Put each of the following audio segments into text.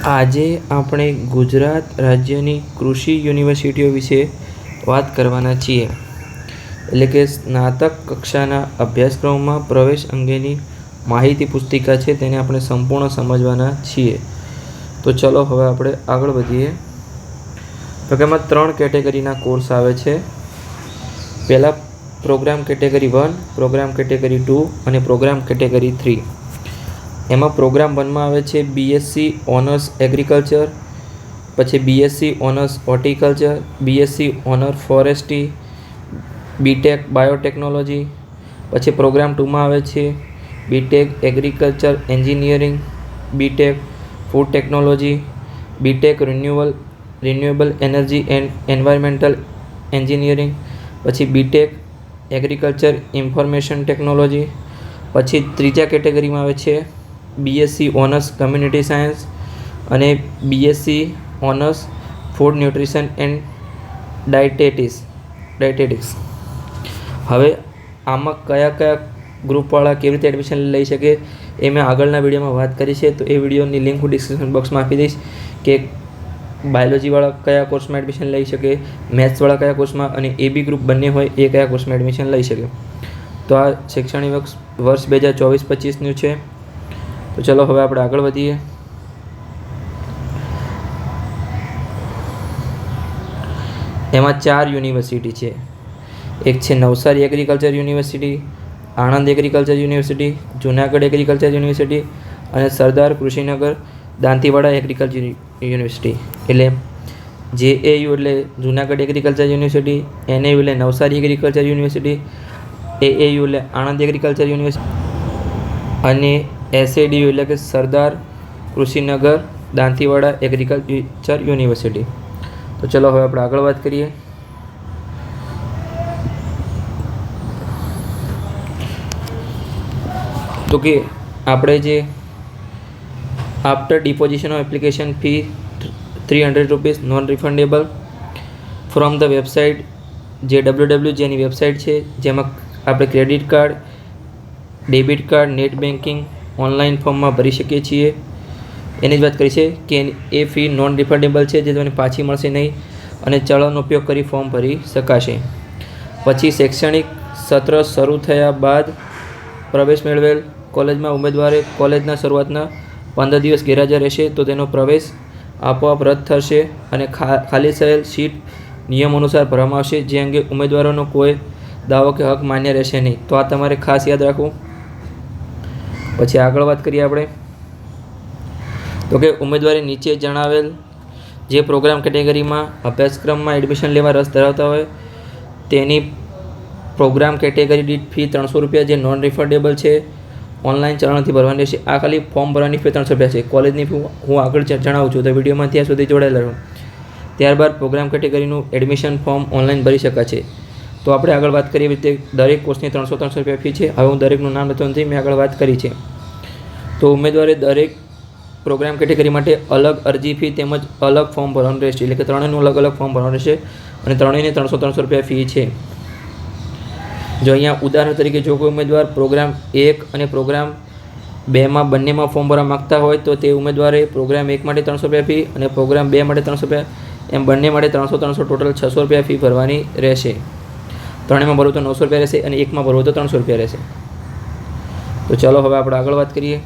આજે આપણે ગુજરાત રાજ્યની કૃષિ યુનિવર્સિટીઓ વિશે વાત કરવાના છીએ, એટલે કે સ્નાતક કક્ષાના અભ્યાસક્રમમાં પ્રવેશ અંગેની માહિતી પુસ્તિકા છે, તેને આપણે સંપૂર્ણ સમજવાના છીએ. તો ચલો હવે આપણે આગળ વધીએ. તો કે એમાં 3 કેટેગરીના કોર્સ આવે છે. પહેલાં પ્રોગ્રામ કેટેગરી 1, પ્રોગ્રામ કેટેગરી 2 અને પ્રોગ્રામ કેટેગરી 3. એમાં પ્રોગ્રામ 1માં આવે છે બીએસસી ઓનર્સ એગ્રીકલ્ચર, પછી BSc honours horticulture, BSc honour forestry, BTech biotechnology. પછી પ્રોગ્રામ 2માં આવે છે BTech agriculture engineering, BTech food technology, BTech renewable energy and environmental engineering, પછી બીટેક એગ્રીકલ્ચર ઇન્ફોર્મેશન ટેકનોલોજી. પછી ત્રીજા કેટેગરીમાં આવે છે બીએસસી ઓનર્સ કમ્યુનિટી સાયન્સ અને BSc honours food nutrition and dietetics. હવે આમાં કયા ગ્રુપવાળા કેવી રીતે એડમિશન લઈ શકે એ મેં આગળના વિડીયોમાં વાત કરી છે, તો એ વિડીયોની લિંક હું ડિસ્ક્રિપ્શન બોક્સમાં આપી દઈશ કે બાયોલોજીવાળા કયા કોર્સમાં એડમિશન લઈ શકે, મેથ્સવાળા કયા કોર્સમાં, અને એબી ગ્રુપ બંને હોય એ કયા કોર્સમાં એડમિશન લઈ શકે. તો આ શૈક્ષણિક વર્ષ 2024-25નું છે. તો ચલો હવે આપણે આગળ વધીએ. એમાં 4 યુનિવર્સિટી છે. એક છે Navsari agriculture university, Anand agriculture university, Junagadh agriculture university અને સરદાર કૃષિનગર દાંતીવાડા એગ્રીકલ્ચર યુનિવર્સિટી. એટલે JAU એટલે જુનાગઢ એગ્રીકલ્ચર યુનિવર્સિટી, NAU એટલે નવસારી એગ્રીકલ્ચર યુનિવર્સિટી, AAU એટલે આણંદ એગ્રીકલ્ચર યુનિવર્સિટી અને SADU એટલે કે સરદાર કૃષિનગર દાંતીવાડા એગ્રીકલ્ચર યુનિવર્સિટી. તો ચલો હવે આપણે આગળ વાત કરીએ. તો કે આપણે જે after deposition of application fee ₹300 non refundable from the website, જે www જેની વેબસાઇટ છે, જેમાં આપણે credit card, debit card, net banking, online ફોર્મમાં ભરી શકીએ છીએ. એની જ વાત કરી છે કે એ ફી નોન રિફંડેબલ છે, જે તમને પાછી મળશે નહીં અને ચલણનો ઉપયોગ કરી ફોર્મ ભરી શકાશે. પછી શૈક્ષણિક સત્ર શરૂ થયા બાદ પ્રવેશ મેળવેલ કોલેજમાં ઉમેદવારે કોલેજના શરૂઆતના 15 દિવસ ગેરહાજર રહેશે તો તેનો પ્રવેશ આપોઆપ રદ થશે અને ખાલી થયેલ સીટ નિયમ અનુસાર ભરવામાં આવશે, જે અંગે ઉમેદવારોનો કોઈ દાવો કે હક માન્ય રહેશે નહીં. તો આ તમારે ખાસ યાદ રાખવું. પછી આગળ વાત કરીએ આપણે. તો કે ઉમેદવારે નીચે જણાવેલ જે પ્રોગ્રામ કેટેગરીમાં અભ્યાસક્રમમાં એડમિશન લેવા રસ ધરાવતા હોય તેની પ્રોગ્રામ કેટેગરી દીઠ ફી ₹300 જે નોન રિફંડેબલ છે, ઓનલાઈન ચલણથી ભરવાની રહેશે. આ ખાલી ફોર્મ ભરવાની ફી ₹300 છે. કોલેજની ફી હું આગળ જણાવું છું, તો વિડીયોમાં ત્યાં સુધી જોડાયેલા રહો. ત્યારબાદ પ્રોગ્રામ કેટેગરીનું એડમિશન ફોર્મ ઓનલાઈન ભરી શકાશે. તો આપણે આગળ વાત કરીએ રીતે દરેક કોર્સની ₹300 ફી છે. હવે હું દરેકનું નામ લેતો નથી, મેં આગળ વાત કરી છે. તો ઉમેદવારે દરેક પ્રોગ્રામ કેટેગરી માટે અલગ અરજી ફી તેમજ અલગ ફોર્મ ભરવાનું રહેશે, એટલે કે ત્રણેયનું અલગ ફોર્મ ભરવાનું રહેશે અને ત્રણેયની ₹300 ફી છે. જો અહીંયા ઉદાહરણ તરીકે જો કોઈ ઉમેદવાર પ્રોગ્રામ 1 અને પ્રોગ્રામ 2માં બંનેમાં ફોર્મ ભરવા માગતા હોય તો તે ઉમેદવારે પ્રોગ્રામ 1 માટે ₹300 ફી અને પ્રોગ્રામ 2 માટે ₹300, એમ બંને માટે 300 ટોટલ ₹600 ફી ભરવાની રહેશે. ત્રણેયમાં ભરવું તો ₹900 રહેશે અને એકમાં ભરવું તો ₹300 રહેશે. તો ચાલો હવે આપણે આગળ વાત કરીએ.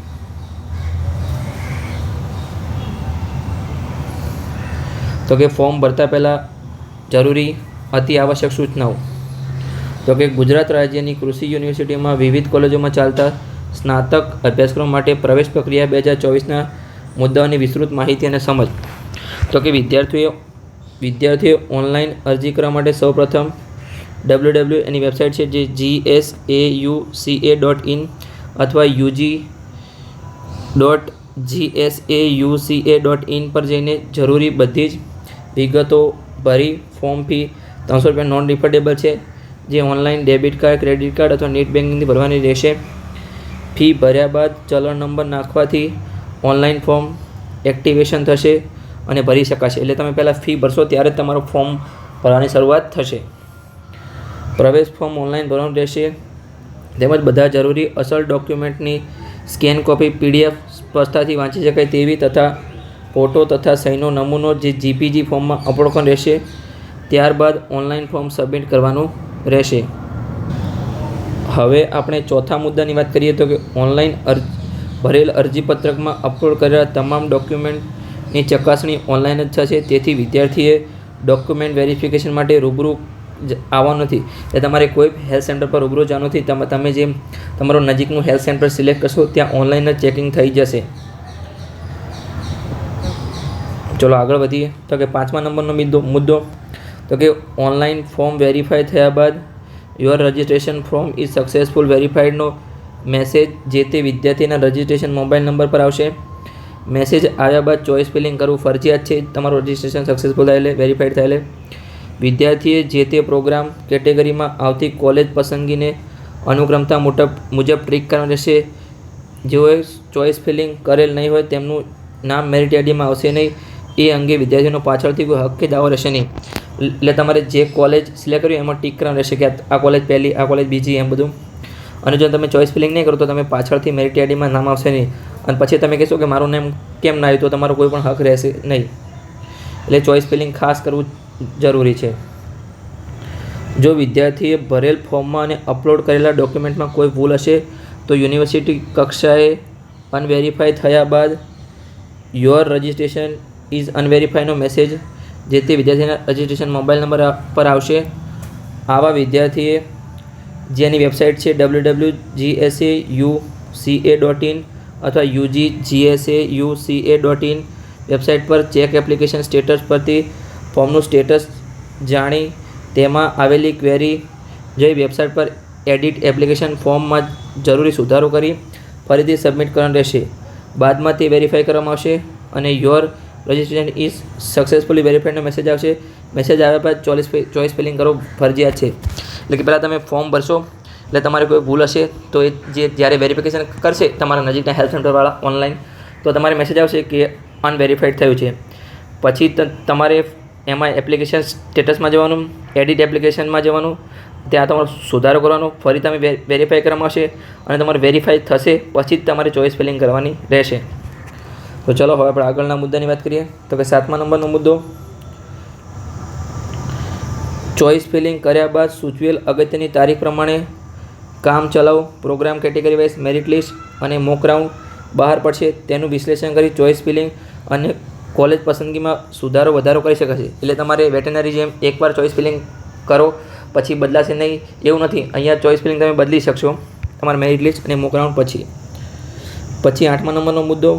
તો કે ફોર્મ ભરતા પહેલાં જરૂરી અતિ આવશ્યક સૂચનાઓ. તો કે ગુજરાત રાજ્યની કૃષિ યુનિવર્સિટીમાં વિવિધ કોલેજોમાં ચાલતા સ્નાતક અભ્યાસક્રમ માટે પ્રવેશ પ્રક્રિયા 2024ના મુદ્દાઓની વિસ્તૃત માહિતી અને સમજ. તો કે વિદ્યાર્થીઓ ઓનલાઈન અરજી કરવા માટે સૌપ્રથમ www એની વેબસાઇટ છે, જે GSAUCA.in અથવા ug.gsauca.in પર જઈને જરૂરી બધી જ વિગતો ભરી ફોર્મ ફી ₹300 નોન રિફંડેબલ છે, જે online debit card, credit card અથવા નેટ બેન્કિંગથી ભરવાની રહેશે. ફી ભર્યા બાદ ચલણ નંબર નાખવાથી ઓનલાઈન ફોર્મ એક્ટિવેશન થશે અને ભરી શકાશે. એટલે તમે પહેલાં ફી ભરશો ત્યારે જ તમારું ફોર્મ ભરવાની શરૂઆત થશે. પ્રવેશ ફોર્મ ઓનલાઈન ભરવાનું રહેશે. તેમજ બધા જરૂરી અસલ ડોક્યુમેન્ટની સ્કેન કોપી PDF સ્પષ્ટતાથી વાંચી શકાય તેવી તથા ફોટો તથા સહીનો નમૂનો જે જીપીજી ફોર્મમાં અપલોડ કરવાનો રહેશે. ત્યારબાદ ઓનલાઈન ફોર્મ સબમિટ કરવાનું રહેશે. હવે આપણે ચોથા મુદ્દાની વાત કરીએ તો કે ઓનલાઈન ભરેલ અરજીપત્રકમાં અપલોડ કરેલા તમામ ડોક્યુમેન્ટની ચકાસણી ઓનલાઈન જ થશે. તેથી વિદ્યાર્થીએ ડોક્યુમેન્ટ વેરિફિકેશન માટે રૂબરૂ આવવાનું નથી. એટલે તમારે કોઈ હેલ્થ સેન્ટર પર રૂબરૂ જવાનું નથી. તમે જે તમારું નજીકનું હેલ્થ સેન્ટર સિલેક્ટ કરશો ત્યાં ઓનલાઈન જ ચેકિંગ થઈ જશે. ચલો આગળ વધીએ તો કે 5મા નંબરનો મુદ્દો તો કે ઓનલાઈન ફોર્મ વેરીફાઈ થયા બાદ your registration form is successful વેરીફાઈડનો મેસેજ જે તે વિદ્યાર્થીના રજિસ્ટ્રેશન મોબાઈલ નંબર પર આવશે. મેસેજ આવ્યા બાદ ચોઇસ ફિલિંગ કરવું ફરજિયાત છે. તમારું રજિસ્ટ્રેશન સક્સેસફુલ થયેલે વેરીફાઈડ થયેલે વિદ્યાર્થીએ જે તે પ્રોગ્રામ કેટેગરીમાં આવતી કોલેજ પસંદગીને અનુક્રમતા મુજબ ટ્રીક કરવાનું રહેશે. જેઓએ ચોઇસ ફિલિંગ કરેલ નહીં હોય તેમનું નામ મેરિટ યાદીમાં આવશે નહીં. એ અંગે વિદ્યાર્થીઓનો પાછળથી કોઈ હક કે દાવો રહેશે નહીં. એટલે તમારે જે કોલેજ સિલેક્ટ કર્યું એમાં ટીક કરવાનું રહેશે કે આ કોલેજ પહેલી, આ કોલેજ બીજી, એમ બધું. અને જો તમે ચોઇસ ફિલિંગ નહીં કરો તો તમે પાછળથી મેરિટ યાદીમાં નામ આવશે નહીં. અને પછી તમે કહેશો કે મારું નામ કેમ ના આવ્યું, તો તમારો કોઈ પણ હક રહેશે નહીં. એટલે ચોઇસ ફિલિંગ ખાસ કરવું જરૂરી છે. જો વિદ્યાર્થીએ ભરેલ ફોર્મમાં અને અપલોડ કરેલા ડોક્યુમેન્ટમાં કોઈ ભૂલ હશે તો યુનિવર્સિટી કક્ષાએ અનવેરીફાઈ થયા બાદ યોર રજિસ્ટ્રેશન ઇઝ અનવેરીફાઈનો મેસેજ જે તે વિદ્યાર્થીના રજિસ્ટ્રેશન મોબાઈલ નંબર પર આવશે. આવા વિદ્યાર્થીએ જેની વેબસાઇટ છે www.gsa.uca.in અથવા ugsa.uca.in વેબસાઇટ પર ચેક એપ્લિકેશન સ્ટેટસ પરથી ફોર્મનું સ્ટેટસ જાણી તેમાં આવેલી ક્વેરી જોઈ વેબસાઇટ પર એડિટ એપ્લિકેશન ફોર્મમાં જરૂરી સુધારો કરી ફરીથી સબમિટ કરવાનું રહેશે. બાદમાં તે વેરીફાઈ કરવામાં આવશે અને યોર રજિસ્ટ્રેશન ઇઝ સક્સેસફુલી વેરીફાઈડનો મેસેજ આવશે. મેસેજ આવ્યા બાદ ચોઇસ ફિલિંગ કરવો ફરજિયાત છે. એટલે કે પહેલાં તમે ફોર્મ ભરશો એટલે તમારે કોઈ ભૂલ હશે તો એ જ્યારે વેરિફિકેશન કરશે તમારા નજીકના હેલ્થ સેન્ટરવાળા ઓનલાઈન તો તમારે મેસેજ આવશે કે અનવેરીફાઈડ થયું છે. પછી તમારે એમાં એપ્લિકેશન સ્ટેટસમાં જવાનું, એડિટ એપ્લિકેશનમાં જવાનું, ત્યાં તમારો સુધારો કરવાનો, ફરી તમે વેરીફાઈ કરવામાં આવશે અને તમારે વેરીફાઈ થશે પછી જ તમારે ચોઇસ ફિલિંગ કરવાની રહેશે. તો ચલો હવે આપણે આગળના મુદ્દાની વાત કરીએ તો કે 7મા નંબરનો મુદ્દો ચોઇસ ફિલિંગ કર્યા બાદ સૂચવેલ અગત્યની તારીખ પ્રમાણે કામ ચલાવ program category wise merit list અને મોક રાઉન્ડ બહાર પડશે. તેનું વિશ્લેષણ કરી ચોઇસ ફિલિંગ અને કોલેજ પસંદગીમાં સુધારો વધારો કરી શકાશે. એટલે તમારે વેટરનરી જેમ એકવાર ચોઇસ ફિલિંગ કરો પછી બદલાશે નહીં એવું નથી. અહીંયા ચોઇસ ફિલિંગ તમે બદલી શકશો તમારા મેરિટ લિસ્ટ અને મોક રાઉન્ડ પછી. 8મા નંબરનો મુદ્દો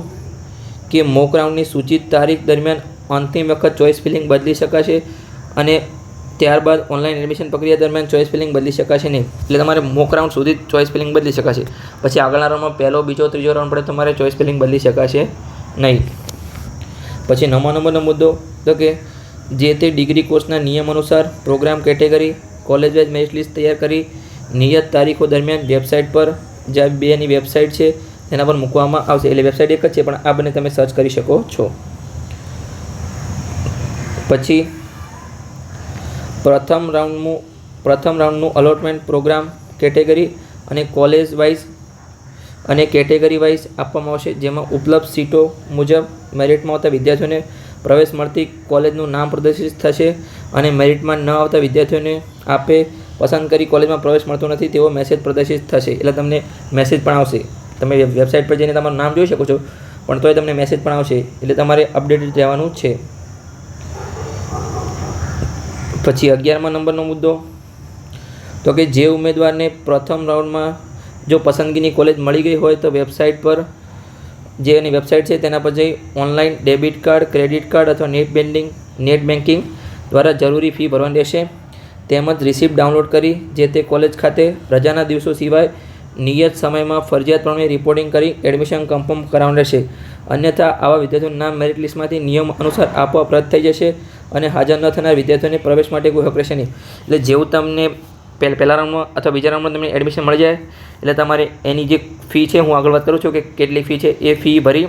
કે મોક રાઉન્ડની સૂચિત તારીખ દરમિયાન અંતિમ વખત ચોઇસ ફિલિંગ બદલી શકાશે અને ત્યારબાદ ઓનલાઈન એડમિશન પ્રક્રિયા દરમિયાન ચોઇસ ફિલિંગ બદલી શકાશે નહીં. એટલે તમારે મોક રાઉન્ડ સુધી ચોઇસ ફિલિંગ બદલી શકાશે. પછી આગળના રાઉન્ડમાં પહેલો, બીજો, ત્રીજો રાઉન્ડ પડે તમારે ચોઇસ ફિલિંગ બદલી શકાશે નહીં. પછી 9મા નંબરનો મુદ્દો તો કે જે તે ડિગ્રી કોર્સના નિયમ અનુસાર programme category college wise merit list તૈયાર કરી નિયત તારીખો દરમિયાન વેબસાઇટ પર જે બેની વેબસાઇટ છે તેના પર મૂકવામાં આવશે. એટલે વેબસાઇટ એક જ છે પણ આ બંને તમે સર્ચ કરી શકો છો. પછી પ્રથમ રાઉન્ડનું અલોટમેન્ટ પ્રોગ્રામ કેટેગરી અને કોલેજ વાઇઝ અને કેટેગરી વાઇઝ આપવામાં આવશે. જેમાં ઉપલબ્ધ સીટો મુજબ મેરિટમાં આવતા વિદ્યાર્થીઓને પ્રવેશ મળતી કોલેજનું નામ પ્રદર્શિત થશે અને મેરિટમાં ન આવતા વિદ્યાર્થીઓને આપે પસંદ કરી કોલેજમાં પ્રવેશ મળતો નથી તેવો મેસેજ પ્રદર્શિત થશે. એટલે તમને મેસેજ પણ આવશે. તમે વેબસાઇટ પર જઈને તમારું નામ જોઈ શકો છો પણ તોય તમને મેસેજ પણ આવશે. એટલે તમારે અપડેટેડ રહેવાનું છે. પછી 11મા નંબરનો મુદ્દો તો કે જે ઉમેદવારને પ્રથમ રાઉન્ડમાં જો પસંદગીની કોલેજ મળી ગઈ હોય તો વેબસાઇટ પર જે એની વેબસાઇટ છે તેના પર જઈ online debit card, credit card અથવા નેટ બેન્કિંગ દ્વારા જરૂરી ફી ભરવાની રહેશે. તેમજ રિસિપ્ટ ડાઉનલોડ કરી જે તે કોલેજ ખાતે રજાના દિવસો સિવાય નિયત સમયમાં ફરજિયાતપણે રિપોર્ટિંગ કરી એડમિશન કન્ફર્મ કરાવવાનું રહેશે. અન્યથા આવા વિદ્યાર્થીઓનું નામ મેરિટ લિસ્ટમાંથી નિયમ અનુસાર આપોઆપ રદ થઈ જશે અને હાજર ન થનાર વિદ્યાર્થીઓને પ્રવેશ માટે કોઈ હક રહેશે નહીં. એટલે જેવું તમને પહેલા રાઉન્ડમાં અથવા બીજા રાઉન્ડમાં તમને એડમિશન મળી જાય એટલે તમારે એની જે ફી છે હું આગળ વાત કરું છું કે કેટલી ફી છે એ ફી ભરી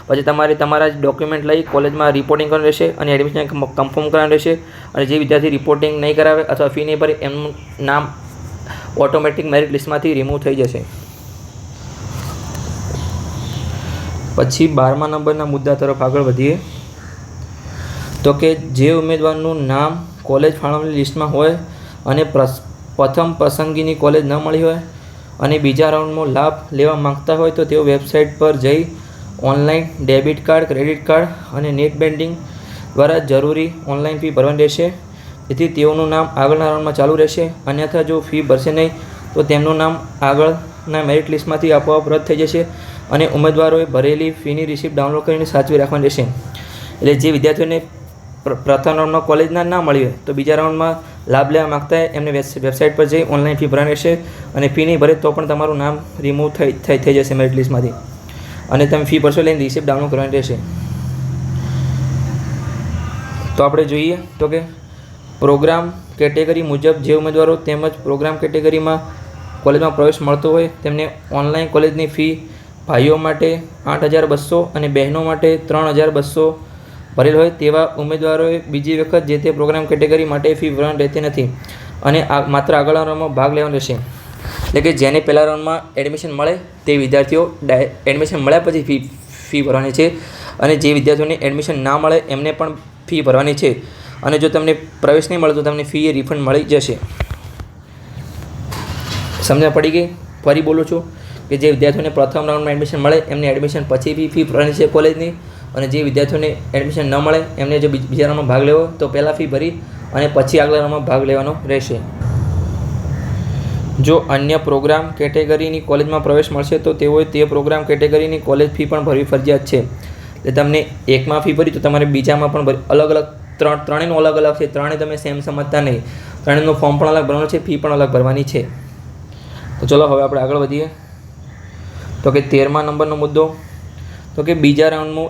પછી તમારે તમારા જ ડોક્યુમેન્ટ લઈ કોલેજમાં રિપોર્ટિંગ કરવાનું રહેશે અને એડમિશન કન્ફર્મ કરવાનું રહેશે. અને જે વિદ્યાર્થી રિપોર્ટિંગ નહીં કરાવે અથવા ફી નહીં ભરે એમનું નામ ઓટોમેટિક મેરિટ લિસ્ટમાંથી રિમૂવ થઈ જશે. પછી 12મા નંબરના મુદ્દા તરફ આગળ વધીએ તો કે જે ઉમેદવારનું નામ કોલેજ ફાળવણી લિસ્ટમાં હોય અને પ્રથમ પસંદગીની કોલેજ ન મળી હોય અને બીજા રાઉન્ડમાં લાભ લેવા માંગતા હોય તો તેઓ વેબસાઇટ પર જઈ online debit card, credit card અને નેટ બેન્કિંગ દ્વારા જરૂરી ઓનલાઈન ફી ભરવાની રહેશે. જેથી તેઓનું નામ આગળના રાઉન્ડમાં ચાલુ રહેશે. અન્યથા જો ફી ભરશે નહીં તો તેમનું નામ આગળના મેરિટ લિસ્ટમાંથી આપોઆપ રદ થઈ જશે અને ઉમેદવારોએ ભરેલી ફીની રિસિપ્ટ ડાઉનલોડ કરીને સાચવી રાખવાની રહેશે. એટલે જે વિદ્યાર્થીઓને પ્રથમ રાઉન્ડમાં કોલેજ ના મળી હોય તો બીજા રાઉન્ડમાં લાભ લેવા માગતા હોય એમને વેબસાઇટ પર જઈ ઓનલાઈન ફી ભરવાની રહેશે અને ફી નહીં ભરે તો પણ તમારું નામ રિમૂવ થઈ જશે મેરિટ લિસ્ટમાંથી અને તમે ફી ભરશો લઈને રિસિપ્ટ ડાઉનલોડ કરવાની રહેશે. તો આપણે જોઈએ તો કે પ્રોગ્રામ કેટેગરી મુજબ જે ઉમેદવારો તેમજ પ્રોગ્રામ કેટેગરીમાં કોલેજમાં પ્રવેશ મળતો હોય તેમને ઓનલાઈન કોલેજની ફી ભાઈઓ માટે 8,200 અને બહેનો માટે 3,200 ભરેલ હોય તેવા ઉમેદવારોએ બીજી વખત જે તે પ્રોગ્રામ કેટેગરી માટે ફી ભરવાની રહેતી નથી અને માત્ર આગળના રાઉન્ડમાં ભાગ લેવાનો રહેશે. એટલે કે જેને પહેલા રાઉન્ડમાં એડમિશન મળે તે વિદ્યાર્થીઓ એડમિશન મળ્યા પછી ફી ભરવાની છે અને જે વિદ્યાર્થીઓને એડમિશન ના મળે એમને પણ ફી ભરવાની છે અને જો તમને પ્રવેશ નહીં મળે તો તમને ફી રિફંડ મળી જશે. સમજ પડી ગઈ? ફરી બોલું છું કે જે વિદ્યાર્થીઓને પ્રથમ રાઉન્ડમાં એડમિશન મળે એમને એડમિશન પછી બી ફી ભરવાની છે કોલેજની અને જે વિદ્યાર્થીઓને એડમિશન ન મળે એમને જો બીજા રાઉન્ડમાં ભાગ લેવો તો પહેલાં ફી ભરી અને પછી આગલા રાઉન્ડમાં ભાગ લેવાનો રહેશે. જો અન્ય પ્રોગ્રામ કેટેગરીની કોલેજમાં પ્રવેશ મળશે તો તેઓએ તે પ્રોગ્રામ કેટેગરીની કોલેજ ફી પણ ભરવી ફરજિયાત છે. એટલે તમને એકમાં ફી ભરી તો તમારે બીજામાં પણ ભરી અલગ અલગ ત્રણેયનું અલગ અલગ છે. ત્રણેય તમે સેમ સમજતા નહીં. ત્રણેયનું ફોર્મ પણ અલગ ભરવાનું છે, ફી પણ અલગ ભરવાની છે. તો ચલો હવે આપણે આગળ વધીએ. તો કે 13મા નંબરનો મુદ્દો તો કે બીજા રાઉન્ડનું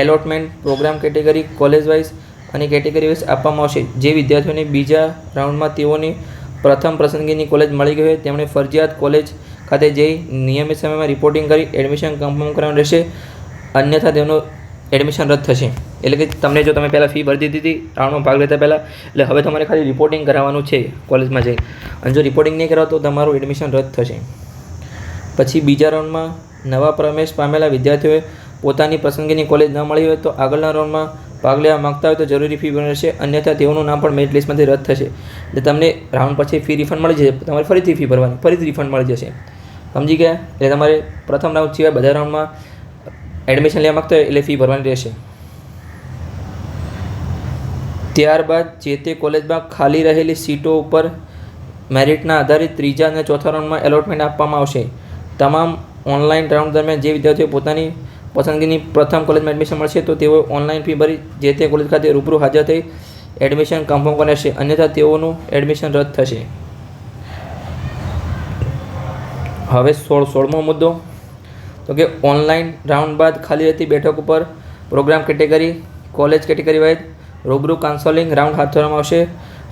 allotment program category college wise અને કેટેગરી વાઇઝ આપવામાં આવશે. જે વિદ્યાર્થીઓને બીજા રાઉન્ડમાં તેઓની પ્રથમ પસંદગીની કોલેજ મળી ગઈ હોય તેમણે ફરજિયાત કોલેજ ખાતે જઈ નિયમિત સમયમાં રિપોર્ટિંગ કરી એડમિશન કન્ફર્મ કરવાનું રહેશે. અન્યથા તેમનું એડમિશન રદ થશે. એટલે કે તમને જો તમે પહેલાં ફી ભરી દીધી હતી રાઉન્ડમાં ભાગ લેતા પહેલાં એટલે હવે તમારે ખાલી રિપોર્ટિંગ કરાવવાનું છે કોલેજમાં જઈ અને જો રિપોર્ટિંગ નહીં કરાવો તો તમારું એડમિશન રદ થશે. પછી બીજા રાઉન્ડમાં નવા પ્રવેશ પામેલા વિદ્યાર્થીઓએ પોતાની પસંદગીની કોલેજ ન મળી હોય તો આગળના રાઉન્ડમાં ભાગ લેવા માગતા હોય તો જરૂરી ફી ભરવાની રહેશે. અન્યથા તેઓનું નામ પણ મેરિટ લિસ્ટમાંથી રદ થશે. એટલે તમને રાઉન્ડ પછી ફી રિફંડ મળી જશે. તમારે ફરીથી ફી ભરવાની, ફરીથી રિફંડ મળી જશે. સમજી ગયા? એટલે તમારે પ્રથમ રાઉન્ડ સિવાય બધા રાઉન્ડમાં એડમિશન લેવા માગતા હોય એટલે ફી ભરવાની રહેશે. ત્યારબાદ જે તે કોલેજમાં ખાલી રહેલી સીટો ઉપર મેરિટના આધારે ત્રીજા અને ચોથા રાઉન્ડમાં એલોટમેન્ટ આપવામાં આવશે. તમામ ઓનલાઈન રાઉન્ડ દરમિયાન જે વિદ્યાર્થીઓ પોતાની પસંદગીની પ્રથમ કોલેજમાં એડમિશન મળશે તો તેઓ ઓનલાઈન ફી ભરી જે તે કોલેજ ખાતે રૂબરૂ હાજર થઈ એડમિશન કન્ફર્મ કરાશે. અન્યથા તેઓનું એડમિશન રદ થશે. હવે 16મો મુદ્દો તો કે ઓનલાઈન રાઉન્ડ બાદ ખાલી રહેતી બેઠક ઉપર programme category college category wise રૂબરૂ કાઉન્સેલિંગ રાઉન્ડ હાથ ધરવામાં આવશે.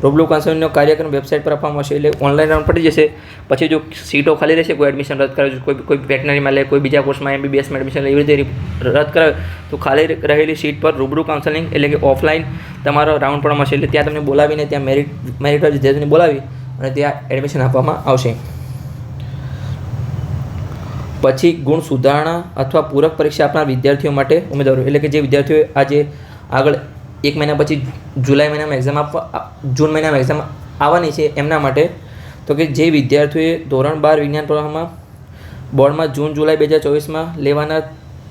રૂબરૂ કાઉન્સેલિંગનો કાર્યક્રમ વેબસાઇટ પર આપવામાં આવશે. એટલે ઓનલાઈન રાઉન્ડ પડી જશે. પછી જો સીટો ખાલી રહેશે, કોઈ એડમિશન રદ કરાવે, કોઈ વેટનરીમાં લે, કોઈ બીજા કોર્સમાં MBBSમાં એડમિશન લે, એવી રીતે રદ કરાવે તો ખાલી રહેલી સીટ પર રૂબરૂ કાઉન્સેલિંગ એટલે કે ઓફલાઈન તમારો રાઉન્ડ પણ મળશે. એટલે ત્યાં તમને બોલાવીને ત્યાં મેરિટ વિદ્યાર્થીને બોલાવી અને ત્યાં એડમિશન આપવામાં આવશે. પછી ગુણ સુધારણા અથવા પૂરક પરીક્ષા આપનાર વિદ્યાર્થીઓ માટે ઉમેદવારો એટલે કે જે વિદ્યાર્થીઓ આજે આગળ 1 મહિના પછી જૂન મહિનામાં એક્ઝામ આવવાની છે એમના માટે તો કે જે વિદ્યાર્થીઓએ ધોરણ 12 વિજ્ઞાન પ્રવાહમાં બોર્ડમાં જૂન-જુલાઈ 2024માં લેવાના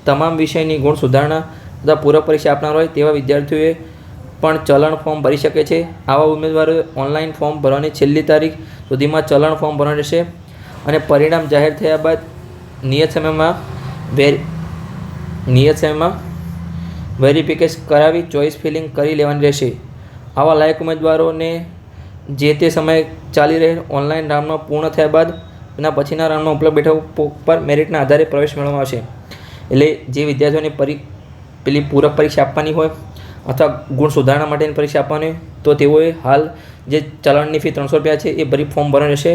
તમામ વિષયની ગુણ સુધારણા તથા પૂરક પરીક્ષા આપનાર હોય તેવા વિદ્યાર્થીઓએ પણ ચલણ ફોર્મ ભરી શકે છે. આવા ઉમેદવારોએ ઓનલાઈન ફોર્મ ભરવાની છેલ્લી તારીખ સુધીમાં ચલણ ફોર્મ ભરવાનું રહેશે અને પરિણામ જાહેર થયા બાદ નિયત સમયમાં વેરિફિકેશન કરાવી ચોઇસ ફિલિંગ કરી લેવાની રહેશે. આવા લાયક ઉમેદવારોને જે તે સમયે ચાલી રહેલ ઓનલાઈન રાઉન્ડમાં પૂર્ણ થયા બાદ એના પછીના રાઉન્ડમાં ઉપલબ્ધ બેઠકો પર મેરિટના આધારે પ્રવેશ મેળવવામાં આવશે. એટલે જે વિદ્યાર્થીઓને પેલી પૂરક પરીક્ષા આપવાની હોય અથવા ગુણ સુધારણા માટેની પરીક્ષા આપવાની હોય તો તેઓએ હાલ જે ચલણની ફી 300 રૂપિયા છે એ ભરી ફોર્મ ભરવાનું રહેશે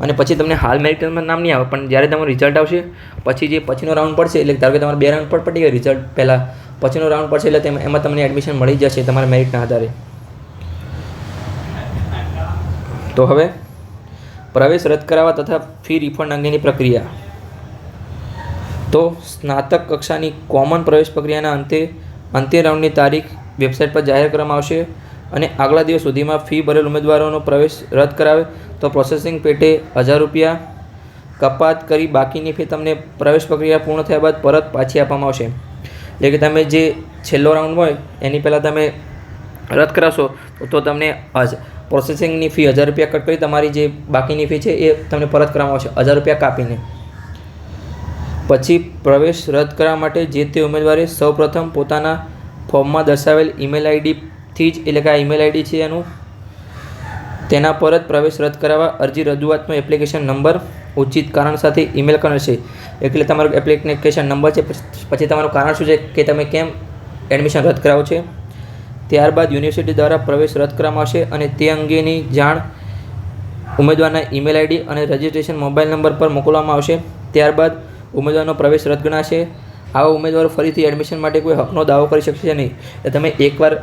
અને પછી તમને હાલ મેરિટમાં નામ નહીં આવે પણ જ્યારે તમારું રિઝલ્ટ આવશે પછી જે પછીનો રાઉન્ડ પડશે એટલે ધારો કે તમારે 2 રાઉન્ડ પર પડી ગયા રિઝલ્ટ પહેલાં પછીનો રાઉન્ડ પડશે એટલે એમાં તમને એડમિશન મળી જશે તમારા મેરિટના આધારે. તો હવે પ્રવેશ રદ કરાવવા તથા ફી રિફંડ અંગેની પ્રક્રિયા. તો સ્નાતક કક્ષાની કોમન પ્રવેશ પ્રક્રિયાના અંતિમ રાઉન્ડની તારીખ વેબસાઇટ પર જાહેર કરવામાં આવશે અને આગલા દિવસ સુધીમાં ફી ભરેલ ઉમેદવારોનો પ્રવેશ રદ કરાવે તો પ્રોસેસિંગ પેટે 1000 રૂપિયા કપાત કરી બાકીની ફી તમને પ્રવેશ પ્રક્રિયા પૂર્ણ થયા બાદ પરત પાછી આપવામાં આવશે. એટલે કે તમે જે છેલ્લો રાઉન્ડ હોય એની પહેલાં તમે રદ કરાવશો તો તમને પ્રોસેસિંગની ફી 1000 રૂપિયા કટ કરી તમારી જે બાકીની ફી છે એ તમને પરત કરવામાં આવશે 1000 રૂપિયા કાપીને. પછી પ્રવેશ રદ કરવા માટે જે તે ઉમેદવારે સૌપ્રથમ પોતાના ફોર્મમાં દર્શાવેલ ઈમેલ આઈડીથી જ એટલે કે આ ઈમેલ આઈડી છે એનું તેના પર જ પ્રવેશ રદ કરાવવા અરજી રજૂઆતનો એપ્લિકેશન નંબર ઉચિત કારણ સાથે ઈમેલ કરશે. એટલે તમારો એપ્લિકેશન નંબર છે, પછી તમારું કારણ શું છે કે તમે કેમ એડમિશન રદ કરાવો છે. ત્યારબાદ યુનિવર્સિટી દ્વારા પ્રવેશ રદ કરવામાં આવશે અને તે અંગેની જાણ ઉમેદવારના ઈમેલ આઈડી અને રજિસ્ટ્રેશન મોબાઈલ નંબર પર મોકલવામાં આવશે. ત્યારબાદ ઉમેદવારનો પ્રવેશ રદ ગણાશે. આવા ઉમેદવારો ફરીથી એડમિશન માટે કોઈ હકનો દાવો કરી શકશે નહીં. તમે એકવાર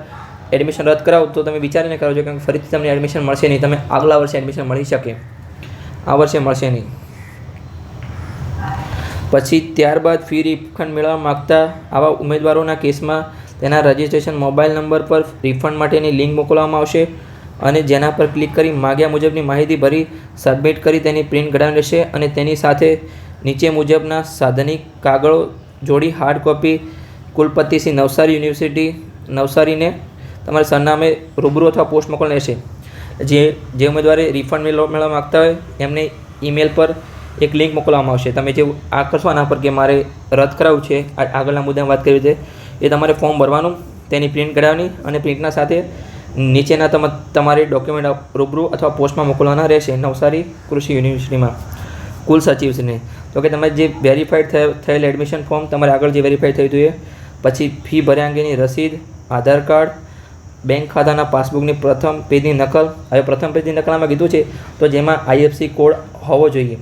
એડમિશન રદ કરાવો તો તમે વિચારીને કરો છો કે ફરીથી તમને એડમિશન મળશે નહીં. તમે આગલા વર્ષે એડમિશન મળી શકે, આ વર્ષે મળશે નહીં. પછી ત્યારબાદ ફી રિફંડ મેળવવા માગતા આવા ઉમેદવારોના કેસમાં તેના રજિસ્ટ્રેશન મોબાઈલ નંબર પર રિફંડ માટેની લિંક મોકલવામાં આવશે અને જેના પર ક્લિક કરી માગ્યા મુજબની માહિતી ભરી સબમિટ કરી તેની પ્રિન્ટ કઢાવવાની રહેશે અને તેની સાથે નીચે મુજબના સાધનિક કાગળો જોડી હાર્ડ કોપી કુલપતિ શ્રી નવસારી યુનિવર્સિટી નવસારીને તમારા સરનામે રૂબરૂ અથવા પોસ્ટ મોકલવાની રહેશે. જે ઉમેદવારે રિફંડ મેળવવા માગતા હોય એમને ઈમેલ પર એક લિંક મોકલવામાં આવશે. તમે જે આ કરશો આના પર કે મારે રદ કરાવવું છે, આગળના મુદ્દામાં વાત કરી છે, એ તમારે ફોર્મ ભરવાનું, તેની પ્રિન્ટ કઢાવવાની અને પ્રિન્ટના સાથે નીચેના તમારે ડોક્યુમેન્ટ રૂબરૂ અથવા પોસ્ટમાં મોકલવાના રહેશે નવસારી કૃષિ યુનિવર્સિટીમાં કુલ સચિવશ્રીને. તો કે તમે જે વેરીફાઈડ થયેલ એડમિશન ફોર્મ તમારે આગળ જે વેરીફાઈડ થયું હતું એ, પછી ફી ભર્યા અંગેની રસીદ, આધાર કાર્ડ, બેંક ખાતાના પાસબુકની પ્રથમ પેજની નકલ. હવે પ્રથમ પેજની નકલમાં કીધું છે તો જેમાં IFSC કોડ હોવો જોઈએ.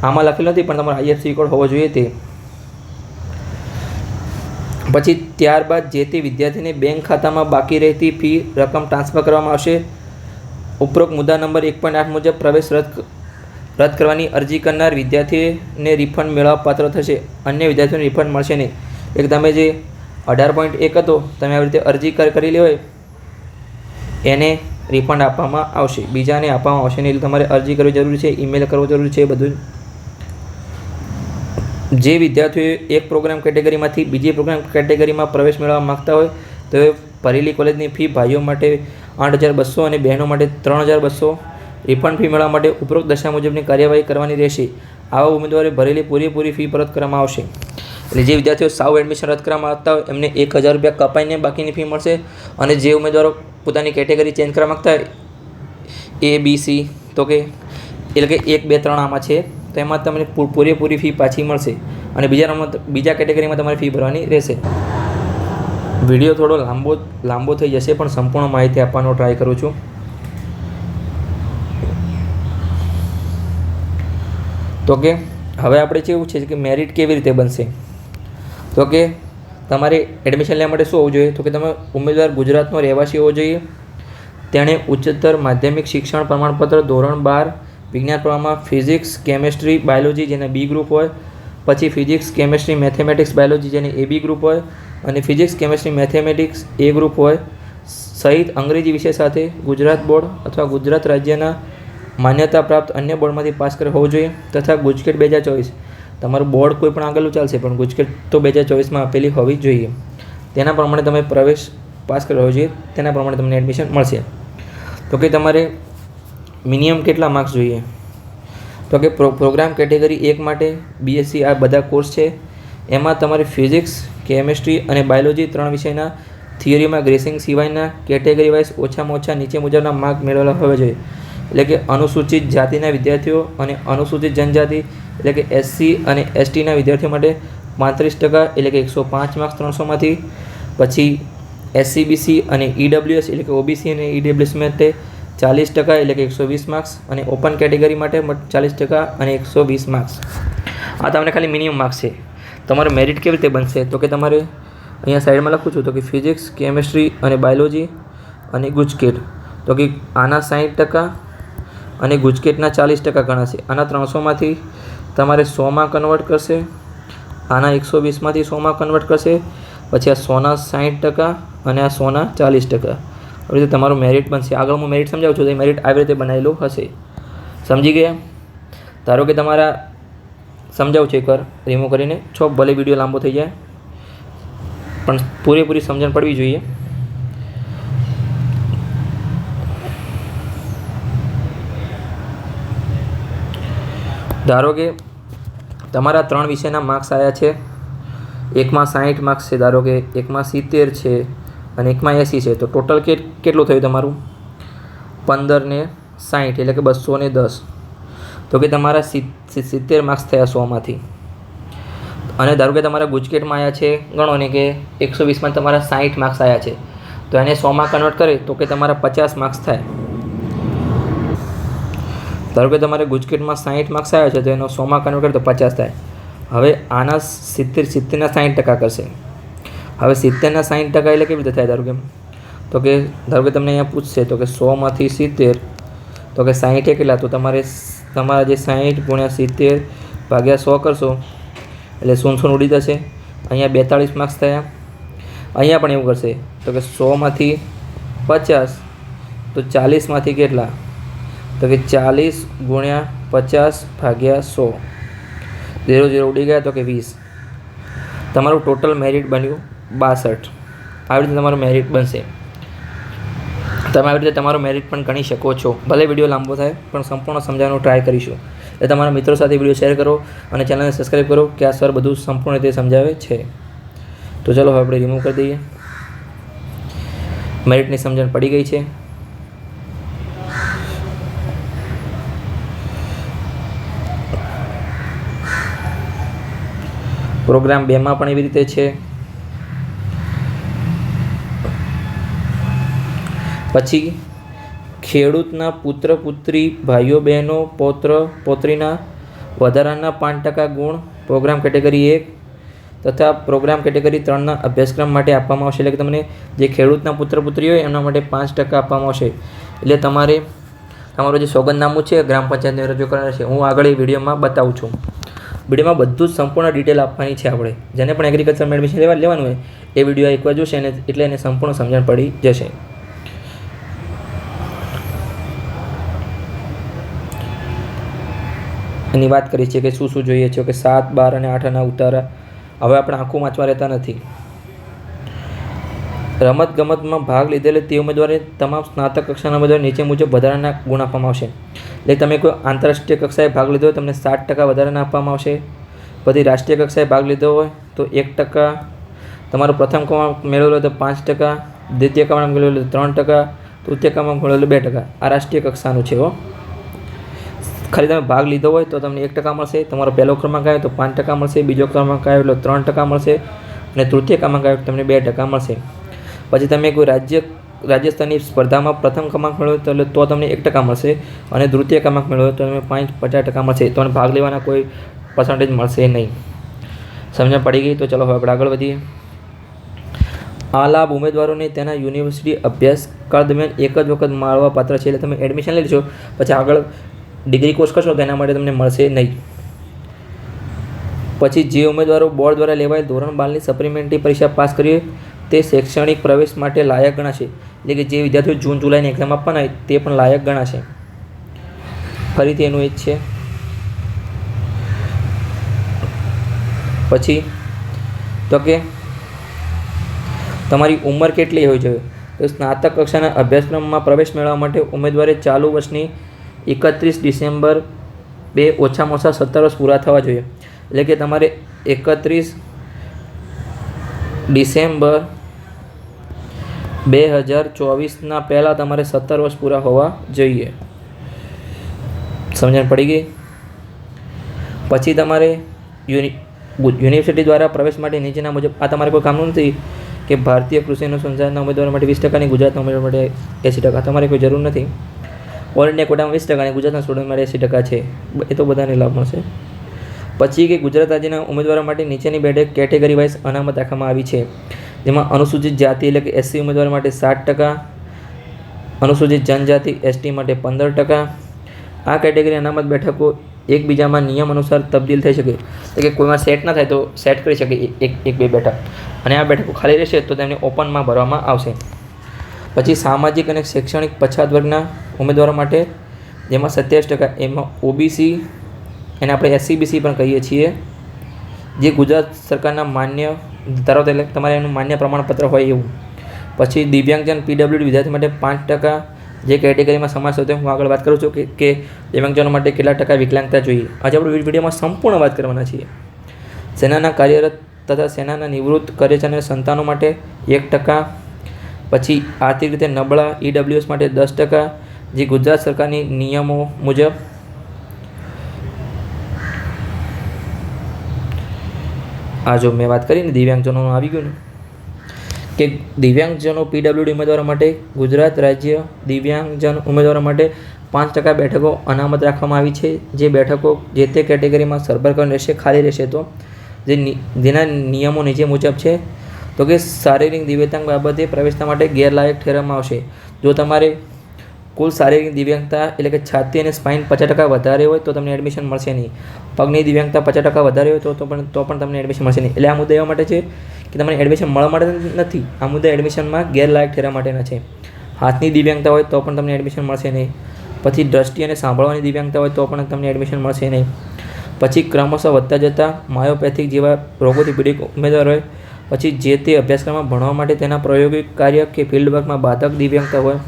આમાં લખેલું નથી પણ તમારો IFSC કોડ હોવો જોઈએ તે. પછી ત્યારબાદ જે તે વિદ્યાર્થીને બેંક ખાતામાં બાકી રહેતી ફી રકમ ટ્રાન્સફર કરવામાં આવશે. ઉપરોક્ત મુદ્દા નંબર 1.8 મુજબ પ્રવેશ રદ કરવાની અરજી કરનાર વિદ્યાર્થીને રિફંડ મેળવવા પાત્ર થશે. અન્ય વિદ્યાર્થીઓને રિફંડ મળશે નહીં. એક તમે જે 18.1 હતો તમે આવી રીતે અરજી કરેલી હોય એને રિફંડ આપવામાં આવશે, બીજાને આપવામાં આવશે નહીં. એટલે તમારે અરજી કરવી જરૂરી છે, ઈમેલ કરવો જરૂરી છે. બધું જે વિદ્યાર્થીઓ એક પ્રોગ્રામ કેટેગરીમાંથી બીજી પ્રોગ્રામ કેટેગરીમાં પ્રવેશ મેળવવા માગતા હોય તો ભરેલી કોલેજની ફી ભાઈઓ માટે 8,200 અને બહેનો માટે 3,200 રિફંડ ફી મેળવવા માટે ઉપરોક્ત દશા મુજબની કાર્યવાહી કરવાની રહેશે. આવા ઉમેદવારે ભરેલી પૂરેપૂરી ફી પરત કરવામાં આવશે. એટલે જે વિદ્યાર્થીઓ સાવ એડમિશન રદ કરવા માગતા હોય એમને 1,000 રૂપિયા કપાઈને બાકીની ફી મળશે અને જે ઉમેદવારો પોતાની કેટેગરી ચેન્જ કરવા માગતા હોય A, B, C તો કે એટલે કે 1, 2, 3 આમાં છે તો એમાં તમને પૂરેપૂરી ફી પાછી મળશે અને બીજા કેટેગરીમાં તમારે ફી ભરવાની રહેશે. વિડીયો થોડો લાંબો થઈ જશે પણ સંપૂર્ણ માહિતી આપવાનો ટ્રાય કરું છું. તો કે હવે આપણે કેવું છે કે મેરિટ કેવી રીતે બનશે. તો કે તમારે એડમિશન લેવા માટે શું હોવું જોઈએ તો કે તમે ઉમેદવાર ગુજરાતનો રહેવાસી હોવો જોઈએ. તેણે ઉચ્ચતર માધ્યમિક શિક્ષણ પ્રમાણપત્ર ધોરણ 12 વિજ્ઞાન પ્રવાહમાં ફિઝિક્સ, કેમેસ્ટ્રી, બાયોલોજી જેને B ગ્રુપ હોય, પછી ફિઝિક્સ, કેમેસ્ટ્રી, મેથેમેટિક્સ, બાયોલોજી જેને AB ગ્રુપ હોય અને physics, chemistry, mathematics A group હોય સહિત અંગ્રેજી વિષય સાથે ગુજરાત બોર્ડ અથવા ગુજરાત રાજ્યના માન્યતા પ્રાપ્ત અન્ય બોર્ડમાંથી પાસ કર્યો હોવો જોઈએ તથા ગુજકેટ 2024 તમારું બોર્ડ કોઈ પણ આગળનું ચાલશે પણ ગુજકેટ તો 2024માં આપેલી હોવી જોઈએ. તેના પ્રમાણે તમે પ્રવેશ પાસ કર્યો હોવો જોઈએ, તેના પ્રમાણે તમને એડમિશન મળશે. તો કે તમારે મિનિમમ કેટલા માર્ક્સ જોઈએ તો કે પ્રોગ્રામ કેટેગરી 1 માટે BSc આ બધા કોર્સ છે. એમાં તમારે ફિઝિક્સ, કેમેસ્ટ્રી અને બાયોલોજી 3 વિષયના થિયરીમાં ગ્રેસિંગ સિવાયના કેટેગરી વાઇઝ ઓછામાં ઓછા નીચે મુજબના માર્ક મેળવેલા હોવા જોઈએ. એટલે કે અનુસૂચિત જાતિના વિદ્યાર્થીઓ અને અનુસૂચિત જનજાતિ એટલે કે SC અને STના વિદ્યાર્થીઓ માટે 35% એટલે કે 105 માર્ક્સ 300માંથી. પછી SC, BC અને EWS એટલે કે OBC અને EWS માટે 40% એટલે કે 120 માર્ક્સ અને ઓપન કેટેગરી માટે 40% અને 120 માર્ક્સ. આ તમને ખાલી મિનિમમ માર્ક્સ છે. તમારે મેરિટ કેવી રીતે બનશે તો કે તમારે અહીંયા સાઈડમાં લખું છું તો કે ફિઝિક્સ, કેમેસ્ટ્રી અને બાયોલોજી અને ગુજકેટ તો કે આના 60% અને ગુજકેટના 40% ગણાશે. આના 300માંથી તમારે 100માં કન્વર્ટ કરશે, આના 120માંથી 100માં કન્વર્ટ કરશે પછી આ 100% અને આ 140%. આવી રીતે તમારું મેરિટ બનશે. આગળ હું મેરિટ સમજાવું છું તો એ મેરિટ આવી રીતે બનાવેલું હશે. સમજી ગયા? ધારો કે તમારા સમજાવું છું એકવાર રિમૂવ કરીને, ભલે વિડીયો લાંબો થઈ જાય પણ પૂરેપૂરી સમજણ પડવી જોઈએ. ધારો કે તમારા 3 વિષયના માર્ક્સ આવ્યા છે. એકમાં 60 માર્ક્સ છે, ધારો કે એકમાં 70 છે અને એકમાં 80 છે. તો ટોટલ કેટલું થયું તમારું? 15 ને 60 એટલે કે 210. તો કે તમારા 70 માર્ક્સ થયા 100માંથી. અને ધારો કે તમારા ગુજકેટમાં આવ્યા છે, ગણો ને કે 120માં તમારા 60 માર્ક્સ આવ્યા છે, તો એને 100માં કન્વર્ટ કરે તો કે તમારા 50 માર્ક્સ થાય. ધારો કે તમારે ગુજકેટમાં 60 માર્ક્સ આવ્યા છે તો એનો 100માં કન્વર્ટ કરે તો 50 થાય. હવે આના 70ના 60% કરશે. હવે 70ના 60% એટલે કેવી રીતે થાય? ધારો કે તમને અહીંયા પૂછશે તો કે 100માંથી 70 તો કે 60 કેટલા? તો તમારા જે 60 ગુણ્યા 70 ભાગ્યા 100 કરશો એટલે 0 ઉડી જશે. અહીંયા 42 માર્ક્સ થયા. અહીંયા પણ એવું કરશે તો કે 100માંથી 50 તો 40માંથી કેટલા? તો કે 40 ગુણ્યા 50 ભાગ્યા 100, 0 ઉડી ગયા તો કે 20. તમારું ટોટલ મેરિટ બન્યું 62. આવી રીતે તમારું મેરિટ બનશે. તમે આવી રીતે તમારું મેરિટ પણ ગણી શકો છો. ભલે વિડીયો લાંબો થાય પણ સંપૂર્ણ સમજાવવાનું ટ્રાય કરીશું. એટલે તમારા મિત્રો સાથે વિડીયો શેર કરો અને ચેનલને સબસ્ક્રાઈબ કરો કે આ સર બધું સંપૂર્ણ રીતે સમજાવે છે. તો ચલો હવે આપણે રિમૂવ કરી દઈએ. મેરિટની સમજણ પડી ગઈ છે. પ્રોગ્રામ 2માં પણ એવી રીતે છે. પછી ખેડૂતના પુત્ર પુત્રી ભાઈઓ બહેનો પૌત્ર પૌત્રીના વધારાના 5% ગુણ પ્રોગ્રામ કેટેગરી 1 તથા પ્રોગ્રામ કેટેગરી 3ના અભ્યાસક્રમ માટે આપવામાં આવશે. એટલે કે તમને જે ખેડૂતના પુત્ર પુત્રી હોય એમના માટે 5% આપવામાં આવશે. એટલે તમારું જે સોગંદનામું છે ગ્રામ પંચાયતને રજૂ કરવાનું છે. હું આગળ એ વિડીયોમાં બતાવું છું. વિડીયોમાં બધું જ સંપૂર્ણ ડિટેલ આપવાની છે. આપણે જેને પણ એગ્રીકલ્ચરમાં એડમિશન લેવાનું હોય એ વિડીયો એકવાર જોશે ને એટલે એને સંપૂર્ણ સમજણ પડી જશે. એની વાત કરી છે કે શું શું જોઈએ છે. કે 7, 12 અને 8 આના ઉતારા. હવે આપણે આંખું વાંચવા રહેતા નથી. રમતગમતમાં ભાગ લીધેલ તે ઉમેદવારે તમામ સ્નાતક કક્ષાના ઉમેદવાર નીચે મુજબ વધારાના ગુણ આપવામાં આવશે. એટલે તમે કોઈ આંતરરાષ્ટ્રીય કક્ષાએ ભાગ લીધો હોય તમને 60% વધારાના આપવામાં આવશે. પછી રાષ્ટ્રીય કક્ષાએ ભાગ લીધો હોય તો 1%, તમારો પ્રથમ ક્રમાંક મેળવેલો હોય તો 5%, દ્વિતીય ક્રમાંક મેળવેલો 3%, તૃતીય ક્રમાંક મેળવેલો 2%. આ રાષ્ટ્રીય કક્ષાનું છે. ખાલી તમે ભાગ લીધો હોય તો તમને 1% મળશે. તમારો પહેલો ક્રમાંક આવ્યો તો 5% મળશે. બીજો ક્રમાંક આવ્યો એટલે 3% મળશે અને તૃતીય ક્રમાંક આવ્યો તમને 2% મળશે. પછી તમે કોઈ રાજ્ય સ્તરની સ્પર્ધામાં પ્રથમ ક્રમાંક મેળવ્યો તો તમને 1% મળશે અને દ્વિતીય ક્રમાંક મેળવ્યો તો તમે 50% મળશે. તમને ભાગ લેવાના કોઈ પર્સન્ટેજ મળશે નહીં. સમજણ પડી ગઈ? તો ચલો હવે આપણે આગળ વધીએ. આ લાભ ઉમેદવારોને તેના યુનિવર્સિટી અભ્યાસકાળ દરમિયાન એક જ વખત મળવા પાત્ર છે. એટલે તમે એડમિશન લઈ લેશો પછી આગળ ડિગ્રી કોર્સ કરશો તો એના માટે તમને મળશે નહીં. પછી જે ઉમેદવારો બોર્ડ દ્વારા લેવાયેલ ધોરણ 12ની સપ્લિમેન્ટરી પરીક્ષા પાસ કરી તે શૈક્ષણિક પ્રવેશ માટે લાયક ગણાશે. એટલે કે જે વિદ્યાર્થીઓ જૂન જુલાઈની એક્ઝામ આપવાના હોય તે પણ લાયક ગણાશે. ફરીથી એનું એ જ છે. પછી તો કે તમારી ઉંમર કેટલી હોવી જોઈએ? તો સ્નાતક કક્ષાના અભ્યાસક્રમમાં પ્રવેશ મેળવવા માટે ઉમેદવારે ચાલુ વર્ષની 31 ડિસેમ્બર 2 ઓછામાં ઓછા 17 વર્ષ પૂરા થવા જોઈએ. એટલે કે તમારે 31 ડિસેમ્બર 2024ના પહેલાં તમારે 17 વર્ષ પૂરા હોવા જોઈએ. સમજણ પડી ગઈ? પછી તમારે યુનિવર્સિટી દ્વારા પ્રવેશ માટે નીચેના મુજબ આ તમારે કોઈ કામનું નથી કે ભારતીય કૃષિ અનુસંધાનના ઉમેદવારો માટે 20% અને ગુજરાતના ઉમેદવારો માટે 80%. તમારે કોઈ જરૂર નથી. ઓલ ઇન્ડિયા કોટામાં 20% અને ગુજરાતના સ્ટુડન્ટ માટે 80% છે. એ તો બધાને લાભ મળશે. પછી કે ગુજરાત રાજ્યના ઉમેદવારો માટે નીચેની બેઠક કેટેગરી વાઇઝ અનામત રાખવામાં આવી છે. જેમાં અનુસૂચિત જાતિ એટલે કે SC ઉમેદવારો માટે 60%, અનુસૂચિત જનજાતિ ST માટે 15%. આ કેટેગરી અનામત બેઠકો એકબીજામાં નિયમ અનુસાર તબદીલ થઈ શકે, એટલે કે કોઈમાં સેટ ના થાય તો સેટ કરી શકે એક બે બેઠક, અને આ બેઠકો ખાલી રહેશે તો તેમને ઓપનમાં ભરવામાં આવશે. પછી સામાજિક અને શૈક્ષણિક પછાત વર્ગના ઉમેદવારો માટે, જેમાં 27%, એમાં ઓબીસી એને આપણે SCBC પણ કહીએ છીએ, જે ગુજરાત સરકારના માન્ય ધરાવતા, એટલે તમારે એનું માન્ય પ્રમાણપત્ર હોય એવું. પછી દિવ્યાંગજન PWD વિદ્યાર્થી માટે 5%, જે કેટેગરીમાં સમાવેશ થતો. હું આગળ વાત કરું છું કે દિવ્યાંગજનો માટે કેટલા ટકા વિકલાંગતા જોઈએ. આજે આપણે વિડીયોમાં સંપૂર્ણ વાત કરવાના છીએ. સેનાના કાર્યરત તથા સેનાના નિવૃત્ત કર્મચારીઓના સંતાનો માટે 1%. પછી આર્થિક રીતે નબળા EWS માટે 10%, જે ગુજરાત સરકારની નિયમો મુજબ આ જો મેં વાત કરીને દિવ્યાંગજનોનું આવી ગયું ને, કે દિવ્યાંગજનો PWD ઉમેદવારો માટે ગુજરાત રાજ્ય દિવ્યાંગજન ઉમેદવારો માટે 5% બેઠકો અનામત રાખવામાં આવી છે. જે બેઠકો જે તે કેટેગરીમાં સરભર કરીને રહેશે, ખાલી રહેશે તો જેના નિયમો નીચે મુજબ છે. તો કે શારીરિક દિવ્યાંગ બાબતે પ્રવેશતા માટે ગેરલાયક ઠેરવવામાં આવશે. જો તમારે કુલ શારીરિક દિવ્યાંગતા એટલે કે છાતી અને સ્પાઇન 50% વધારે હોય તો તમને એડમિશન મળશે નહીં. પગની દિવ્યાંગતા 50% વધારે હોય તો પણ તમને એડમિશન મળશે નહીં. એટલે આ મુદ્દા એવા માટે છે કે તમને એડમિશન મળવા માટે નથી, આ મુદ્દા એડમિશનમાં ગેરલાયક ઠેરવા માટેના છે. હાથની દિવ્યાંગતા હોય તો પણ તમને એડમિશન મળશે નહીં. પછી દ્રષ્ટિ અને સાંભળવાની દિવ્યાંગતા હોય તો પણ તમને એડમિશન મળશે નહીં. પછી ક્રમશઃ વધતા જતા માયોપેથિક જેવા રોગોથી પીડિત ઉમેદવાર હોય, પછી જે તે અભ્યાસક્રમમાં ભણવા માટે તેના પ્રાયોગિક કાર્ય કે ફિલ્ડ વર્કમાં બાધક દિવ્યાંગતા હોય,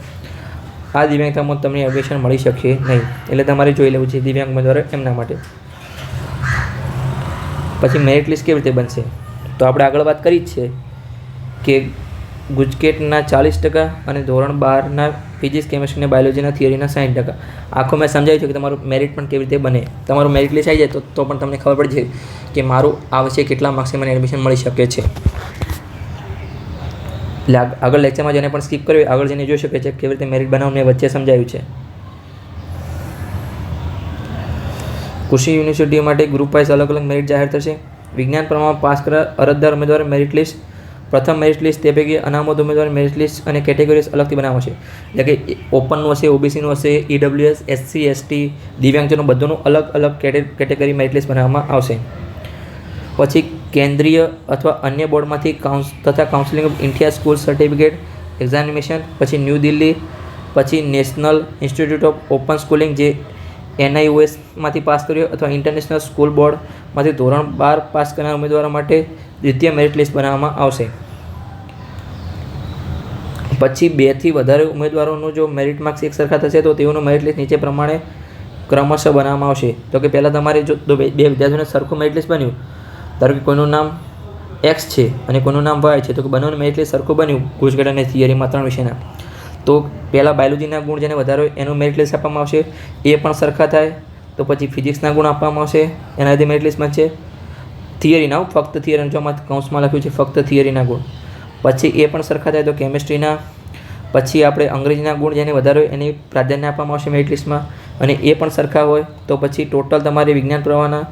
આ દિવ્યાંગતામાં તમને એડમિશન મળી શકશે નહીં. એટલે તમારે જોઈ લેવું છે દિવ્યાંગ ઉમેદવારો એમના માટે. પછી મેરિટ લિસ્ટ કેવી રીતે બનશે, તો આપણે આગળ વાત કરી જ છે કે ગુજકેટના 40% અને ધોરણ 12ના ફિઝિક્સ, કેમેસ્ટ્રી અને બાયોલોજીના થિયરીના 60%. આખું મેં સમજાવ્યું છે કે તમારું મેરિટ પણ કેવી રીતે બને. તમારું મેરિટ લિસ્ટ આવી જાય તો પણ તમને ખબર પડી જાય કે મારું આ વર્ષે કેટલા માર્ક્સે મને એડમિશન મળી શકે છે. એટલે આગળ લેક્ચરમાં જેને પણ સ્કીપ કર્યું આગળ જઈને જોઈ શકે છે કેવી રીતે મેરિટ બનાવવું મેં વચ્ચે સમજાવ્યું છે. કૃષિ યુનિવર્સિટીઓ માટે ગ્રુપ વાઇઝ અલગ અલગ મેરિટ જાહેર થશે. વિજ્ઞાન પ્રમાણમાં પાસ કરેલા અરજદાર ઉમેદવાર મેરિટ લિસ્ટ, પ્રથમ મેરિટ લિસ્ટ તે પૈકી અનામત ઉમેદવાર મેરિટ લિસ્ટ અને કેટેગરીઝ અલગથી બનાવશે. એટલે કે ઓપનનું હશે, OBCનું હશે, EWS, SC, ST, દિવ્યાંગજનો બધુંનું અલગ અલગ કેટેગરી મેરિટ લિસ્ટ બનાવવામાં આવશે. પછી કેન્દ્રીય અથવા અન્ય બોર્ડમાંથી તથા counselling of India school certificate examination, પછી ન્યૂ દિલ્હી, પછી national institute of open schooling જે NIOSમાંથી પાસ કર્યો અથવા ઇન્ટરનેશનલ સ્કૂલ બોર્ડમાંથી ધોરણ 12 પાસ કરનાર ઉમેદવારો માટે દ્વિતીય મેરિટ લિસ્ટ બનાવવામાં આવશે. પછી 2 થી વધારે ઉમેદવારોનું જો મેરિટ માર્ક્સ એક સરખા થશે તો તેઓનું મેરિટ લિસ્ટ નીચે પ્રમાણે ક્રમશઃ બનાવવામાં આવશે. તો કે પહેલાં તમારે જો 2 વિદ્યાર્થીઓને સરખું મેરિટ લિસ્ટ બન્યું, ધારો કે કોઈનું નામ X છે અને કોઈનું નામ Y છે, તો કે બંનેનું મેરિટ લિસ્ટ સરખું બન્યું ગુજકેટ અને થિયરીમાં 3 વિષયના, તો પહેલાં બાયોલોજીના ગુણ જેને વધારે હોય એનું મેરિટ લિસ્ટ આપવામાં આવશે. એ પણ સરખા થાય તો પછી ફિઝિક્સના ગુણ આપવામાં આવશે, એનાથી મેરિટ લિસ્ટ બનશે. થિયરીના, ફક્ત થિયરી, જો આમાં કૌંસમાં લખ્યું છે ફક્ત થિયરીના ગુણ, પછી એ પણ સરખા થાય તો કેમિસ્ટ્રીના, પછી આપણે અંગ્રેજીના ગુણ જેને વધારે હોય એની પ્રાધાન્ય આપવામાં આવશે મેરિટ લિસ્ટમાં, અને એ પણ સરખા હોય તો પછી ટોટલ તમારે વિજ્ઞાન પ્રવાહના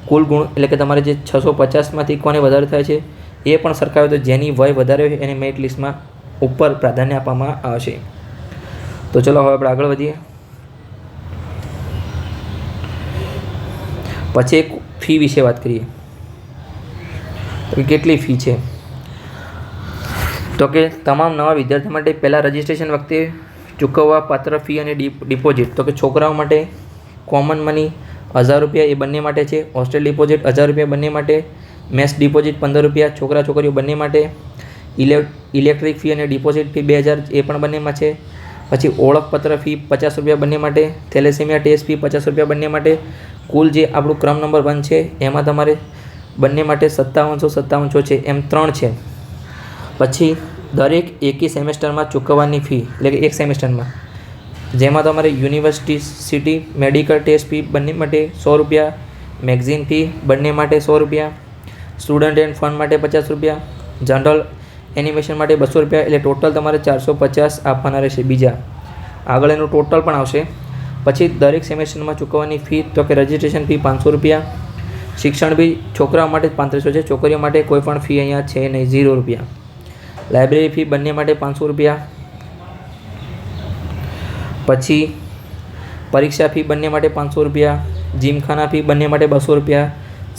કુલ ગુણ એટલે કે તમારે જે 650માંથી કોને વધારે થાય છે એ પણ સરખા હોય તો જેની વય વધારે હોય એની મેરિટ લિસ્ટમાં ઉપર પ્રાધાન્ય આપવામાં આવશે. તો ચલો હવે આપણે આગળ વધીએ. પછી એક ફી વિશે વાત કરીએ તો કેટલી ફી છે, તો કે તમામ નવા વિદ્યાર્થીઓ માટે પહેલાં રજિસ્ટ્રેશન વખતે ચૂકવવા પાત્ર ફી અને ડિપોઝિટ. તો કે છોકરાઓ માટે કોમન મની 1000 રૂપિયા એ બંને માટે છે, હોસ્ટેલ ડિપોઝિટ 1000 રૂપિયા બંને માટે, મેસ ડિપોઝિટ 15 રૂપિયા છોકરા છોકરીઓ બંને માટે, ઇલેક્ટ્રિક ફી અને ડિપોઝિટ ફી 2000 એ પણ બંનેમાં છે. પછી ઓળખપત્ર ફી 50 રૂપિયા બંને માટે, થેલેસેમિયા ટેસ્ટ ફી 50 રૂપિયા બંને માટે. કુલ જે આપણું ક્રમ નંબર 1 છે એમાં તમારે બંને માટે 5757 છે, એમ 3 છે. પછી દરેક એકી સેમેસ્ટરમાં ચૂકવવાની ફી એટલે કે એક સેમેસ્ટરમાં, જેમાં તમારે યુનિવર્સિટી મેડિકલ ટેસ્ટ ફી બંને માટે 100 રૂપિયા, મેગઝીન ફી બંને માટે 100 રૂપિયા, સ્ટુડન્ટ એન્ડ ફંડ માટે 50 રૂપિયા, જનરલ એનિમેશન માટે 200 રૂપિયા, એટલે ટોટલ તમારે 450 આપવાના રહેશે. બીજા આગળ એનું ટોટલ પણ આવશે. પછી દરેક સેમેસ્ટરમાં ચૂકવવાની ફી તો કે રજિસ્ટ્રેશન ફી 500 રૂપિયા, શિક્ષણ ફી છોકરાઓ માટે 3500 છે, છોકરીઓ માટે કોઈ પણ ફી અહીંયા છે નહીં, 0 રૂપિયા. લાઇબ્રેરી ફી બંને માટે 500 રૂપિયા. પછી પરીક્ષા ફી બંને માટે 500 રૂપિયા, જીમખાના ફી બંને માટે 200 રૂપિયા,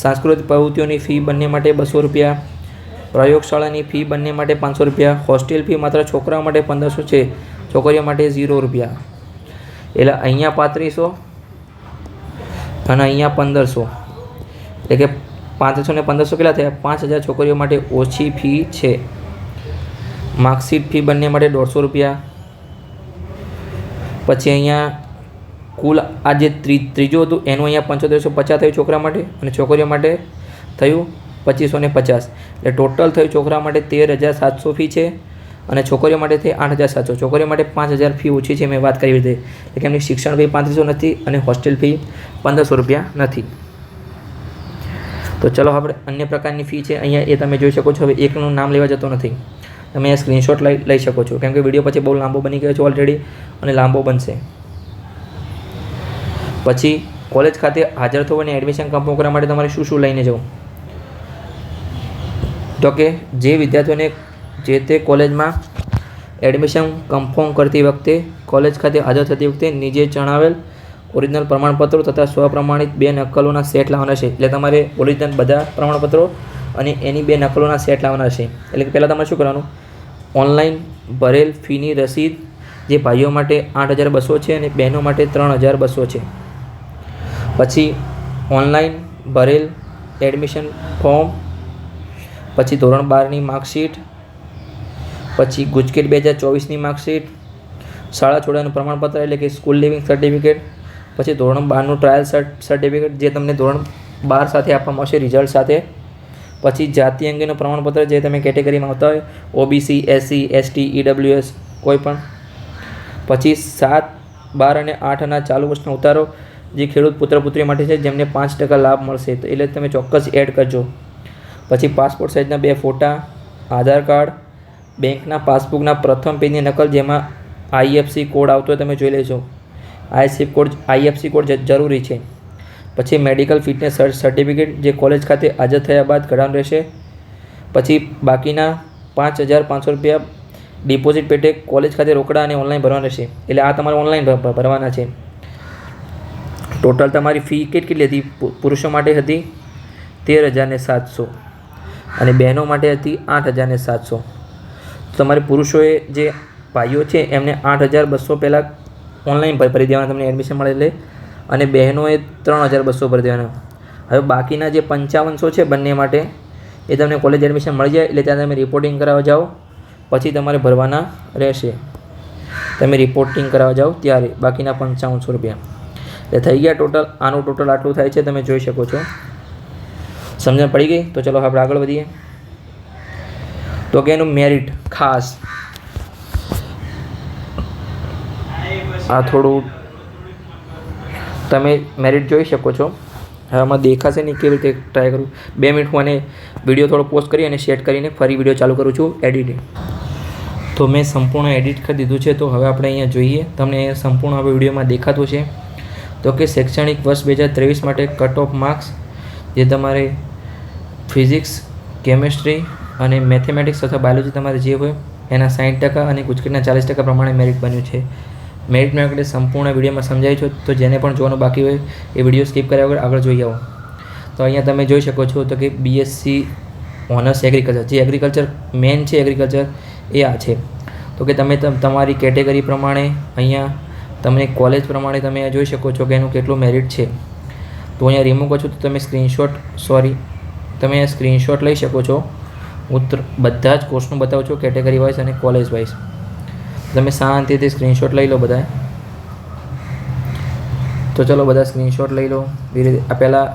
સાંસ્કૃતિક પ્રવૃત્તિઓની ફી બંને માટે 200 રૂપિયા, પ્રયોગશાળાની ફી બંને માટે 500 રૂપિયા, હોસ્ટેલ ફી માત્ર છોકરાઓ માટે 1500 છે, છોકરીઓ માટે 0 રૂપિયા. એટલે અહીંયા 3500 અને અહીંયા 1500, એટલે કે 500 ને 1500 કેટલા થયા? 5000 છોકરીઓ માટે ઓછી ફી છે. માર્કશીટ ફી બંને માટે 150 રૂપિયા. પછી અહીંયા કુલ આ જે ત્રીજું હતું એનું અહીંયા 7550 થયું છોકરા માટે અને છોકરીઓ માટે થયું 2550. એટલે ટોટલ થયું છોકરા માટે 13700 ફી છે અને છોકરીઓ માટે થઈ 8700. છોકરીઓ માટે 5000 ફી ઓછી છે, મેં વાત કરી રીતે, એટલે કે એમની શિક્ષણ ફી 3500 નથી અને હોસ્ટેલ ફી 1500 રૂપિયા નથી. તો ચલો આપણે અન્ય પ્રકારની ફી છે અહીંયા એ તમે જોઈ શકો છો. હવે એકનું નામ લેવા જતો નથી, તમે આ સ્ક્રીનશોટ લઈ શકો છો, કેમ કે વિડીયો પછી બહુ લાંબો બની ગયો છે ઓલરેડી અને લાંબો બનશે. પછી કોલેજ ખાતે હાજર થવું અને એડમિશન કન્ફર્મ કરવા માટે તમારે શું લઈને જવું? તો કે જે વિદ્યાર્થીઓને જે તે કોલેજમાં એડમિશન કન્ફર્મ કરતી વખતે કોલેજ ખાતે હાજર થતી વખતે નીચે જણાવેલ ઓરિજિનલ પ્રમાણપત્રો તથા સ્વપ્રમાણિત 2 નકલોના સેટ લાવવાના છે. એટલે તમારે ઓરિજિનલ બધા પ્રમાણપત્રો અને એની 2 નકલોના સેટ લાવવાના છે. એટલે કે પહેલાં તમારે શું કરવાનું? ઓનલાઈન ભરેલ ફીની રસીદ જે ભાઈઓ માટે 8200 છે અને બહેનો માટે 3200 છે. પછી ઓનલાઈન ભરેલ એડમિશન ફોર્મ, પછી ધોરણ 12ની માર્કશીટ, પછી ગુજકેટ 2024ની માર્કશીટ, શાળા છોડવાનું પ્રમાણપત્ર એટલે કે સ્કૂલ લિવિંગ સર્ટિફિકેટ, પછી ધોરણ 12નું ટ્રાયલ સર્ટિફિકેટ જે તમને ધોરણ 12 સાથે આપવામાં આવશે રિઝલ્ટ સાથે, પછી જાતિ અંગેનું પ્રમાણપત્ર જે તમે કેટેગરીમાં આવતા હોય ઓબીસી, એસસી, એસટી, ઈડબ્લ્યુએસ કોઈ પણ, પછી 7, 12 અને 8ના ચાલુ વર્ષનો ઉતારો જે ખેડૂત પુત્ર પુત્રી માટે છે જેમને 5% લાભ મળશે, તો એટલે તમે ચોક્કસ એડ કરજો. પછી પાસપોર્ટ સાઇઝના 2 ફોટા, આધાર કાર્ડ, બેંકના પાસબુકના પ્રથમ પેજની નકલ જેમાં આઈએફસી કોડ આવતો હોય તમે જોઈ લેજો, આઈએફસી કોડ જરૂરી છે. પછી મેડિકલ ફિટનેસ સર્ટિફિકેટ જે કોલેજ ખાતે હાજર થયા બાદ કઢાવવાનું રહેશે. પછી બાકીના 5500 રૂપિયા ડિપોઝિટ પેટે કોલેજ ખાતે રોકડા અને ઓનલાઈન ભરવાના રહેશે. એટલે આ તમારે ઓનલાઈન ભરવાના છે. ટોટલ તમારી ફી કેટલી હતી? પુરુષો માટે હતી 13700 અને બહેનો માટે હતી 8700. તમારે પુરુષોએ જે ભાઈઓ છે એમને 8200 પહેલાં ઓનલાઈન ભરી દેવાના, તમને એડમિશન મળે એટલે, અને બહેનોએ 3200 ભરી દેવાના. હવે બાકીના જે 5500 છે બંને માટે એ તમને કોલેજ એડમિશન મળી જાય એટલે ત્યાં તમે રિપોર્ટિંગ કરાવવા જાઓ પછી તમારે ભરવાના રહેશે. તમે રિપોર્ટિંગ કરાવવા જાઓ ત્યારે બાકીના 5500 રૂપિયા એટલે થઈ ગયા ટોટલ. આનું ટોટલ આટલું થાય છે, તમે જોઈ શકો છો. સમજણ પડી ગઈ? તો ચલો આપણે આગળ વધીએ. તો કે એનું મેરિટ ખાસ આ થોડું તમે મેરિટ જોઈ શકો છો. હવે આમાં દેખાશે નહીં કેવી રીતે ટ્રાય કરું. 2 મિનિટ હું આને વિડીયો થોડો પોસ્ટ કરી અને સેટ કરીને ફરી વિડીયો ચાલુ કરું છું એડિટિંગ. તો મેં સંપૂર્ણ એડિટ કરી દીધું છે. તો હવે આપણે અહીંયા જોઈએ, તમને અહીંયા સંપૂર્ણ હવે વિડીયોમાં દેખાતું છે. તો કે શૈક્ષણિક વર્ષ 2023 માટે કટ ઓફ માર્ક્સ જે તમારે ફિઝિક્સ, કેમેસ્ટ્રી અને મેથેમેટિક્સ અથવા બાયોલોજી તમારે જે હોય એના 60% અને ગુજકેટના 40% પ્રમાણે મેરિટ બન્યું છે. મેરિટ મેળવવા માટે સંપૂર્ણ વિડીયોમાં સમજાય છે. તો જેને પણ જોવાનું બાકી હોય એ વિડીયો સ્કીપ કર્યા વગર આગળ જોઈ આવો. તો અહીંયા તમે જોઈ શકો છો તો કે બીએસસી ઓનર્સ એગ્રીકલ્ચર, જે એગ્રીકલ્ચર મેન છે એગ્રીકલ્ચર એ આ છે. તો કે તમે તમારી કેટેગરી પ્રમાણે અહીંયા તમને કોલેજ પ્રમાણે તમે આ જોઈ શકો છો કે એનું કેટલું મેરિટ છે. તો અહીંયા રિમૂવ કરો છો તો તમે તમે આ સ્ક્રીનશોટ લઈ શકો છો. હું બધા જ કોર્સનું બતાવું છું કેટેગરી વાઇઝ અને કોલેજ વાઇઝ. તમે શાંતિથી સ્ક્રીનશોટ લઈ લો બધા. તો ચલો બધા સ્ક્રીનશોટ લઈ લો. આ પહેલાં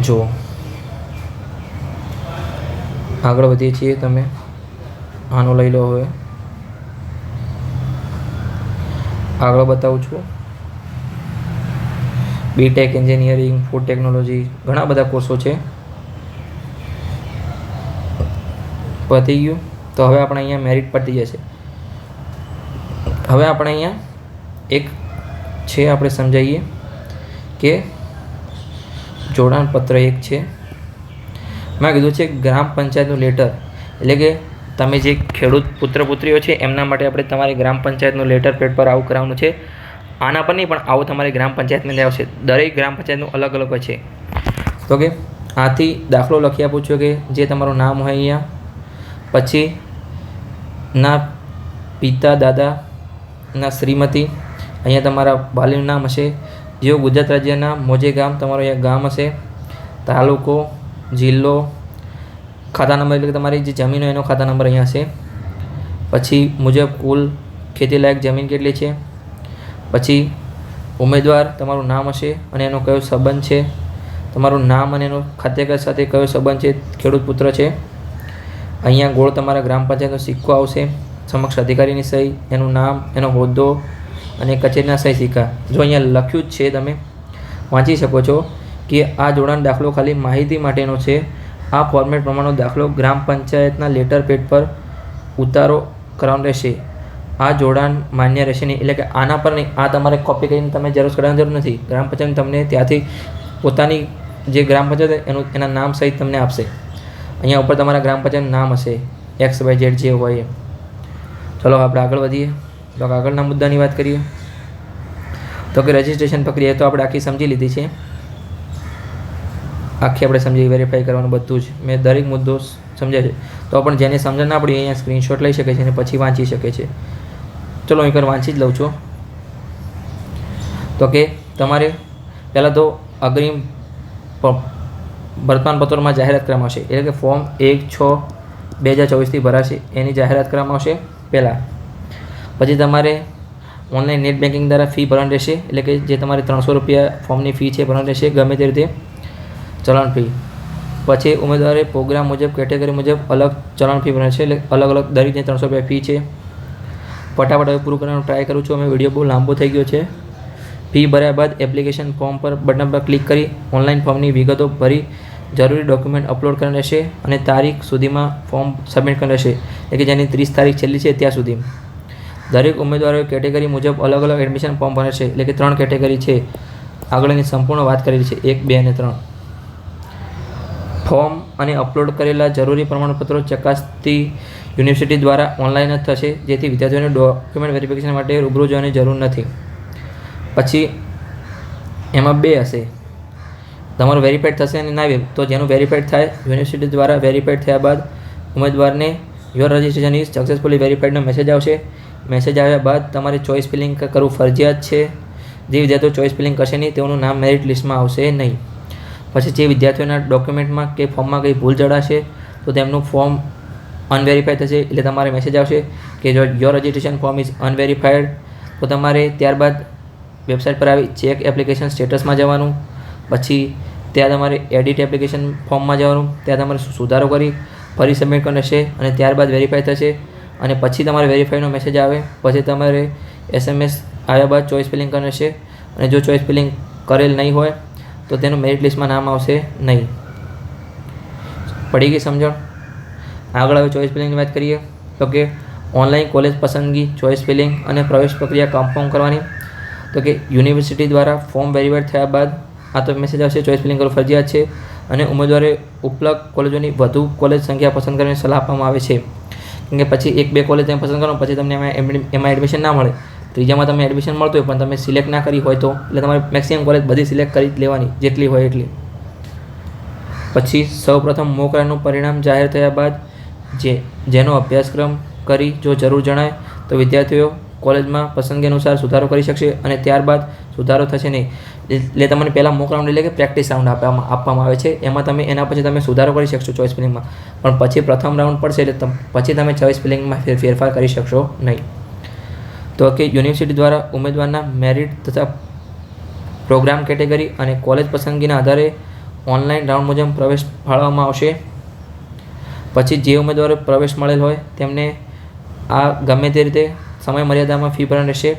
જુઓ, આગળ વધીએ છીએ. તમે આનો લઈ લો. હવે આગળ બતાવું છું. બીટેક એન્જિનિયરિંગ, ફૂડ ટેકનોલોજી, ઘણા બધા કોર્સો છે. પતી ગયું. તો હવે આપણે અહીંયા મેરિટ પતી જશે. હવે આપણે અહીંયા એક છે આપણે સમજાવીએ કે જોડાણ પત્ર એક છે. મેં કીધું છે ગ્રામ પંચાયતનું લેટર, એટલે કે તમે જે ખેડૂત પુત્ર પુત્રીઓ છે એમના માટે આપણે તમારી ગ્રામ પંચાયતનું લેટર પેડ પર આવું કરાવવાનું છે. આના પર નહીં, પણ આવું તમારી ગ્રામ પંચાયતની આવશે. દરેક ગ્રામ પંચાયતનું અલગ અલગ હોય છે. તો કે આથી દાખલો લખી આપું છું કે જે તમારું નામ હોય અહીંયા, પછી ના પિતા દાદા ના શ્રીમતી, અહીંયા તમારા વાલીનું નામ હશે. જેવું ગુજરાત રાજ્યના મોજે ગામ તમારું અહીંયા ગામ હશે, તાલુકો, જિલ્લો, ખાતા નંબર એટલે કે તમારી જે જમીન હોય એનો ખાતા નંબર અહીંયા હશે. પછી મુજબ કુલ ખેતીલાયક જમીન કેટલી છે. પછી ઉમેદવાર તમારું નામ હશે અને એનો કયો સંબંધ છે, તમારું નામ અને એનો ખાતેદાર સાથે કયો સંબંધ છે, ખેડૂત પુત્ર છે. અહીંયા ગોળ તમારા ગ્રામ પંચાયતનો સિક્કો આવશે, સમક્ષ અધિકારીની સહી, એનું નામ, એનો હોદ્દો અને કચેરીના સહી સિક્કા. જો અહીંયા લખ્યું જ છે, તમે વાંચી શકો છો કે આ જોડાણ દાખલો ખાલી માહિતી માટેનો છે. આ ફોર્મેટ પ્રમાણનો દાખલો ગ્રામ પંચાયતના લેટર પેડ પર ઉતારો કરવાનો રહેશે. આ જોડાણ માન્ય રહેશે નહીં, એટલે કે આના પર નહીં, આ તમારે કોપી કરીને તમે ઝેરોક્ષ કરવાની જરૂર નથી. ગ્રામ પંચાયત તમને ત્યાંથી પોતાની જે ગ્રામ પંચાયત એના નામ સહિત તમને આપશે. અહીંયા ઉપર તમારા ગ્રામ પંચાયતનું નામ હશે, XYZ જે હોય એ. ચલો આપણે આગળ વધીએ. તો આગળના મુદ્દાની વાત કરીએ તો કે રજિસ્ટ્રેશન પ્રક્રિયા તો આપણે આખી સમજી લીધી છે. આપણે સમજી વેરીફાઈ કરવાનું બધું જ મેં દરેક મુદ્દો સમજાય છે. તો પણ જેને સમજણ ના પડી અહીંયા સ્ક્રીનશોટ લઈ શકે છે અને પછી વાંચી શકે છે. ચલો અહીં પર વાંચી જ લઉં છું. તો કે તમારે પહેલાં તો અગ્રિમ વર્તમાનપત્રોમાં જાહેરાત કરવામાં આવશે, એટલે કે ફોર્મ 1/6/2024થી ભરાશે, એની જાહેરાત કરવામાં આવશે પહેલાં. પછી તમારે ઓનલાઈન નેટ બેન્કિંગ દ્વારા ફી ભરવાની રહેશે, એટલે કે જે તમારે 300 રૂપિયા ફોર્મની ફી છે ભરવાની રહેશે, ગમે તે રીતે ચલણ ફી. પછી ઉમેદવારે પ્રોગ્રામ મુજબ કેટેગરી મુજબ અલગ ચલણ ફી ભરવાની છે, એટલે અલગ અલગ દરેકની 300 રૂપિયા ફી છે. ફટાફટ હવે પૂરું કરવાનું ટ્રાય કરું છું. અમે વિડીયો બહુ લાંબો થઈ ગયો છે. ફી ભર્યા બાદ એપ્લિકેશન ફોર્મ પર બટન પર ક્લિક કરી ઓનલાઈન ફોર્મની વિગતો ભરી જરૂરી ડોક્યુમેન્ટ અપલોડ કરવાનું રહેશે અને તારીખ સુધીમાં ફોર્મ સબમિટ કરવાનું રહેશે, એટલે કે જેની 30 તારીખ છેલ્લી છે ત્યાં સુધી. દરેક ઉમેદવારોએ કેટેગરી મુજબ અલગ અલગ એડમિશન ફોર્મ ભરે છે, એટલે કે 3 કેટેગરી છે. આગળની સંપૂર્ણ વાત કરેલી છે 1, 2 અને 3. ફોર્મ અને અપલોડ કરેલા જરૂરી પ્રમાણપત્રો ચકાસતી યુનિવર્સિટી દ્વારા ઓનલાઈન જ થશે, જેથી વિદ્યાર્થીઓને ડોક્યુમેન્ટ વેરિફિકેશન માટે રૂબરૂ જવાની જરૂર નથી. પછી એમાં 2 હશે, તમારું વેરીફાઈડ થશે અને ના તો જેનું વેરીફાઈડ થાય યુનિવર્સિટી દ્વારા વેરીફાઈડ થયા બાદ ઉમેદવારને યોર રજિસ્ટ્રેશન ઇઝ સક્સેસફુલી વેરીફાઈડનો મેસેજ આવશે. મેસેજ આવ્યા બાદ તમારે ચોઇસ ફિલિંગ કરવું ફરજિયાત છે. જે વિદ્યાર્થીઓ ચોઇસ ફિલિંગ કરશે નહીં તેઓનું નામ મેરિટ લિસ્ટમાં આવશે નહીં. પછી જે વિદ્યાર્થીઓના ડોક્યુમેન્ટમાં કે ફોર્મમાં કંઈ ભૂલ જણાશે તો તેમનું ફોર્મ અનવેરીફાઈડ થશે, એટલે તમારે મેસેજ આવશે કે જો યોર રજિસ્ટ્રેશન ફોર્મ ઇઝ અનવેરીફાઈડ. તો તમારે ત્યારબાદ વેબસાઇટ પર આવી ચેક એપ્લિકેશન સ્ટેટસમાં જવાનું. પછી ત્યાં તમારે એડિટ એપ્લિકેશન ફોર્મમાં જવાનું, ત્યાં તમારે સુધારો કરી ફરી સબમિટ કરવાનું રહેશે અને ત્યારબાદ વેરીફાઈ થશે. અને પછી તમારે વેરીફાઈનો મેસેજ આવે, પછી તમારે SMS આવ્યા બાદ ચોઇસ ફિલિંગ કરવાનું રહેશે. અને જો ચોઇસ ફિલિંગ કરેલ નહીં હોય તો તેનું મેરિટ લિસ્ટમાં નામ આવશે નહીં. પડી ગઈ સમજણ? આગળ હવે ચોઇસ ફિલિંગની વાત કરીએ તો કે ઓનલાઈન કોલેજ પસંદગી, ચોઇસ ફિલિંગ અને પ્રવેશ પ્રક્રિયા કન્ફર્મ કરવાની. તો કે યુનિવર્સિટી દ્વારા ફોર્મ વેરીફાઈડ થયા બાદ આ તો મેસેજ આવશે ચોઇસ ફિલિંગ કરવું ફરજિયાત છે અને ઉમેદવારે ઉપલબ્ધ કોલેજોની વધુ કોલેજ સંખ્યા પસંદ કરવાની સલાહ આપવામાં આવે છે. કેમ કે પછી 1-2 કોલેજ તમે પસંદ કરો પછી તમને એમાં એડમિશન ના મળે. ત્રીજામાં તમે એડમિશન મળતું હોય પણ તમે સિલેક્ટ ના કરી હોય તો એટલે તમારે મેક્સિમમ કોલેજ બધી સિલેક્ટ કરી લેવાની જેટલી હોય એટલી. પછી સૌપ્રથમ મોક રાઉન્ડનું પરિણામ જાહેર થયા બાદ જેનો અભ્યાસક્રમ કરી જો જરૂર જણાય તો વિદ્યાર્થીઓ કોલેજમાં પસંદગી અનુસાર સુધારો કરી શકશે અને ત્યારબાદ સુધારો થશે નહીં. એટલે તમને પહેલાં મોક રાઉન્ડ એટલે કે પ્રેક્ટિસ રાઉન્ડ આપવામાં આવે છે. એમાં તમે એના પછી તમે સુધારો કરી શકશો ચોઇસ ફિલિંગમાં, પણ પછી પ્રથમ રાઉન્ડ પડશે એટલે પછી તમે ચોઇસ ફિલિંગમાં ફેરફાર કરી શકશો નહીં. તો કે યુનિવર્સિટી દ્વારા ઉમેદવારના મેરિટ તથા પ્રોગ્રામ કેટેગરી અને કોલેજ પસંદગીના આધારે ઓનલાઈન રાઉન્ડ મુજબ પ્રવેશ ફાળવવામાં આવશે. પછી જે ઉમેદવારો પ્રવેશ મળેલ હોય તેમને આ ગમે તે રીતે સમય મર્યાદામાં ફી ભરવાની રહેશે.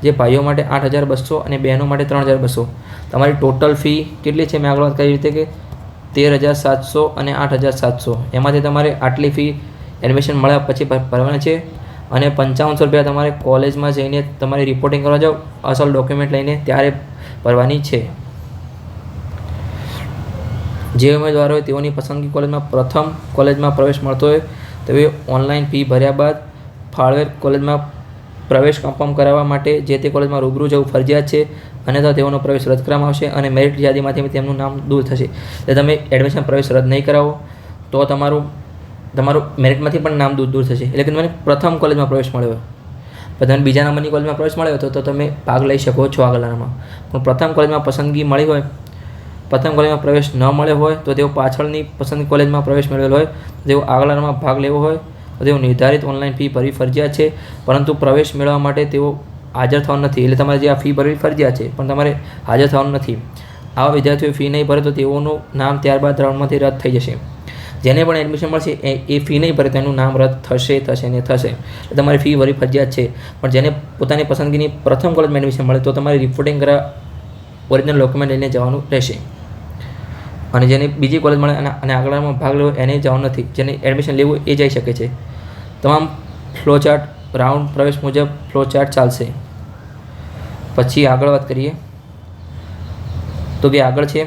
જે ભાઈઓ માટે 8,200 અને બહેનો માટે 3,200. તમારી ટોટલ ફી કેટલી છે મેં આગળ વાત કરી રીતે કે 13,700 અને 8,700. એમાંથી તમારે આટલી ફી એડમિશન મળ્યા પછી ભરવાની છે અને 5500 રૂપિયા તમારે કોલેજમાં જઈને તમારે રિપોર્ટિંગ કરવા જાઓ અસલ ડોક્યુમેન્ટ લઈને ત્યારે ભરવાની છે. જે ઉમેદવાર હોય તેઓની પસંદગી કોલેજમાં પ્રથમ કોલેજમાં પ્રવેશ મળતો હોય તેઓએ ઓનલાઈન ફી ભર્યા બાદ ફાળવેલ કોલેજમાં પ્રવેશ કન્ફર્મ કરાવવા માટે જે તે કોલેજમાં રૂબરૂ જવું ફરજિયાત છે, અન્યથા તેઓનો પ્રવેશ રદ કરવામાં આવશે અને મેરિટ યાદીમાંથી તેમનું નામ દૂર થશે. એટલે તમે એડમિશન પ્રવેશ રદ નહીં કરાવો તો તમારું મેરિટમાંથી પણ નામ દૂર થશે. એટલે કે તમને પ્રથમ કોલેજમાં પ્રવેશ મળ્યો હોય પણ તમે બીજા નંબરની કોલેજમાં પ્રવેશ મળ્યો હોય તો તમે ભાગ લઈ શકો છો આગળનામાં. પણ પ્રથમ કોલેજમાં પસંદગી મળી હોય, પ્રથમ કોલેજમાં પ્રવેશ ન મળ્યો હોય તો તેઓ પાછળની પસંદ કોલેજમાં પ્રવેશ મેળવેલો હોય તો તેઓ આગળનામાં ભાગ લેવો હોય તો તેઓ નિર્ધારિત ઓનલાઈન ફી ભરવી ફરજિયાત છે, પરંતુ પ્રવેશ મેળવવા માટે તેઓ હાજર થવાનું નથી. એટલે તમારે જે આ ફી ભરવી ફરજિયાત છે પણ તમારે હાજર થવાનું નથી. આવા વિદ્યાર્થીઓ ફી નહીં ભરે તો તેઓનું નામ ત્યારબાદ રાઉન્ડમાંથી રદ થઈ જશે. જેને પણ એડમિશન મળશે એ ફી નહીં ભરે તેનું નામ રદ થશે ને થશે. એટલે તમારી ફી ભરવી ફરજિયાત છે. પણ જેને પોતાની પસંદગીની પ્રથમ કોલેજમાં એડમિશન મળે તો તમારે રિપોર્ટિંગ કરવા ઓરિજિનલ ડોક્યુમેન્ટ લઈને જવાનું રહેશે. અને જેને બીજી કોલેજ મળે અને આગળમાં ભાગ લેવો એને જવાનું નથી. જેને એડમિશન લેવું એ જઈ શકે છે. તમામ ફ્લો ચાર્ટ રાઉન્ડ પ્રવેશ મુજબ ફ્લો ચાર્ટ ચાલશે. પછી આગળ વાત કરીએ તો કે આગળ છે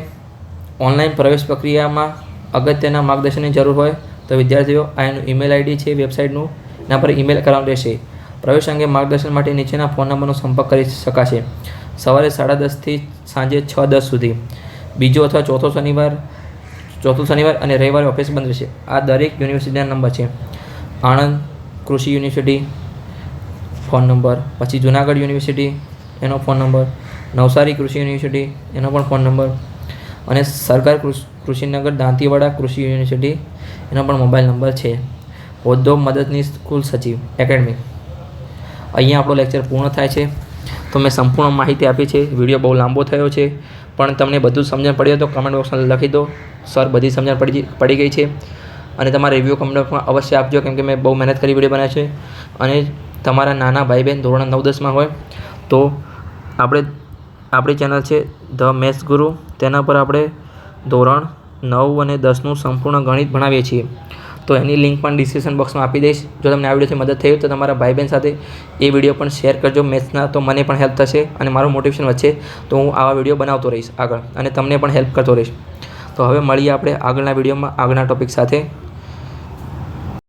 ઓનલાઈન પ્રવેશ પ્રક્રિયામાં અગત્યના માર્ગદર્શનની જરૂર હોય તો વિદ્યાર્થીઓ આ એનું ઈમેલ આઈડી છે વેબસાઇટનું, એના પર ઈમેલ કરવાનું રહેશે. પ્રવેશ અંગે માર્ગદર્શન માટે નીચેના ફોન નંબરનો સંપર્ક કરી શકાશે. સવારે 10:30 થી સાંજે 6:10 સુધી. બીજો અથવા ચોથો શનિવાર અને રવિવારે ઓફિસ બંધ રહેશે. આ દરેક યુનિવર્સિટીના નંબર છે. આણંદ કૃષિ યુનિવર્સિટી ફોન નંબર, પછી જુનાગઢ યુનિવર્સિટી એનો ફોન નંબર, નવસારી કૃષિ યુનિવર્સિટી એનો પણ ફોન નંબર, અને સરકાર કૃષિનગર દાંતીવાડા કૃષિ યુનિવર્સિટી એનો પણ મોબાઈલ નંબર છે. હોદ્દો મદદનીશ સ્કૂલ સચિવ એકેડમી. અહીંયા આપણો લેક્ચર પૂર્ણ થાય છે. તો મેં સંપૂર્ણ માહિતી આપી છે. વિડીયો બહુ લાંબો થયો છે પણ તમને બધું સમજણ પડી હોય તો કમેન્ટ બોક્સમાં લખી દો સર બધી સમજણ પડી ગઈ છે. અને તમારા રિવ્યૂ કમેન્ટ બોક્સમાં અવશ્ય આપજો, કેમ કે મેં બહુ મહેનત કરી વિડીયો બનાવ્યો છે. અને તમારા નાના ભાઈ બહેન ધોરણ 9-10માં હોય તો આપણી ચેનલ છે ધ મેથ્સ ગુરુ, તેના પર આપણે ધોરણ 9 અને 10નું સંપૂર્ણ ગણિત ભણાવીએ છીએ. તો એની લિંક પણ ડિસ્ક્રિપ્શન બોક્સમાં આપી દઈશ. જો તમને આ વિડીયોથી મદદ થઈ હોય તો તમારા ભાઈ બહેન સાથે એ વિડીયો પણ શેર કરજો મેથ્સના, તો મને પણ હેલ્પ થશે અને મારું મોટિવેશન વધશે. તો હું આવા વિડીયો બનાવતો રહીશ આગળ અને તમને પણ હેલ્પ કરતો રહીશ. તો હવે મળીએ આપણે આગળના વિડીયોમાં આગળના ટોપિક સાથે.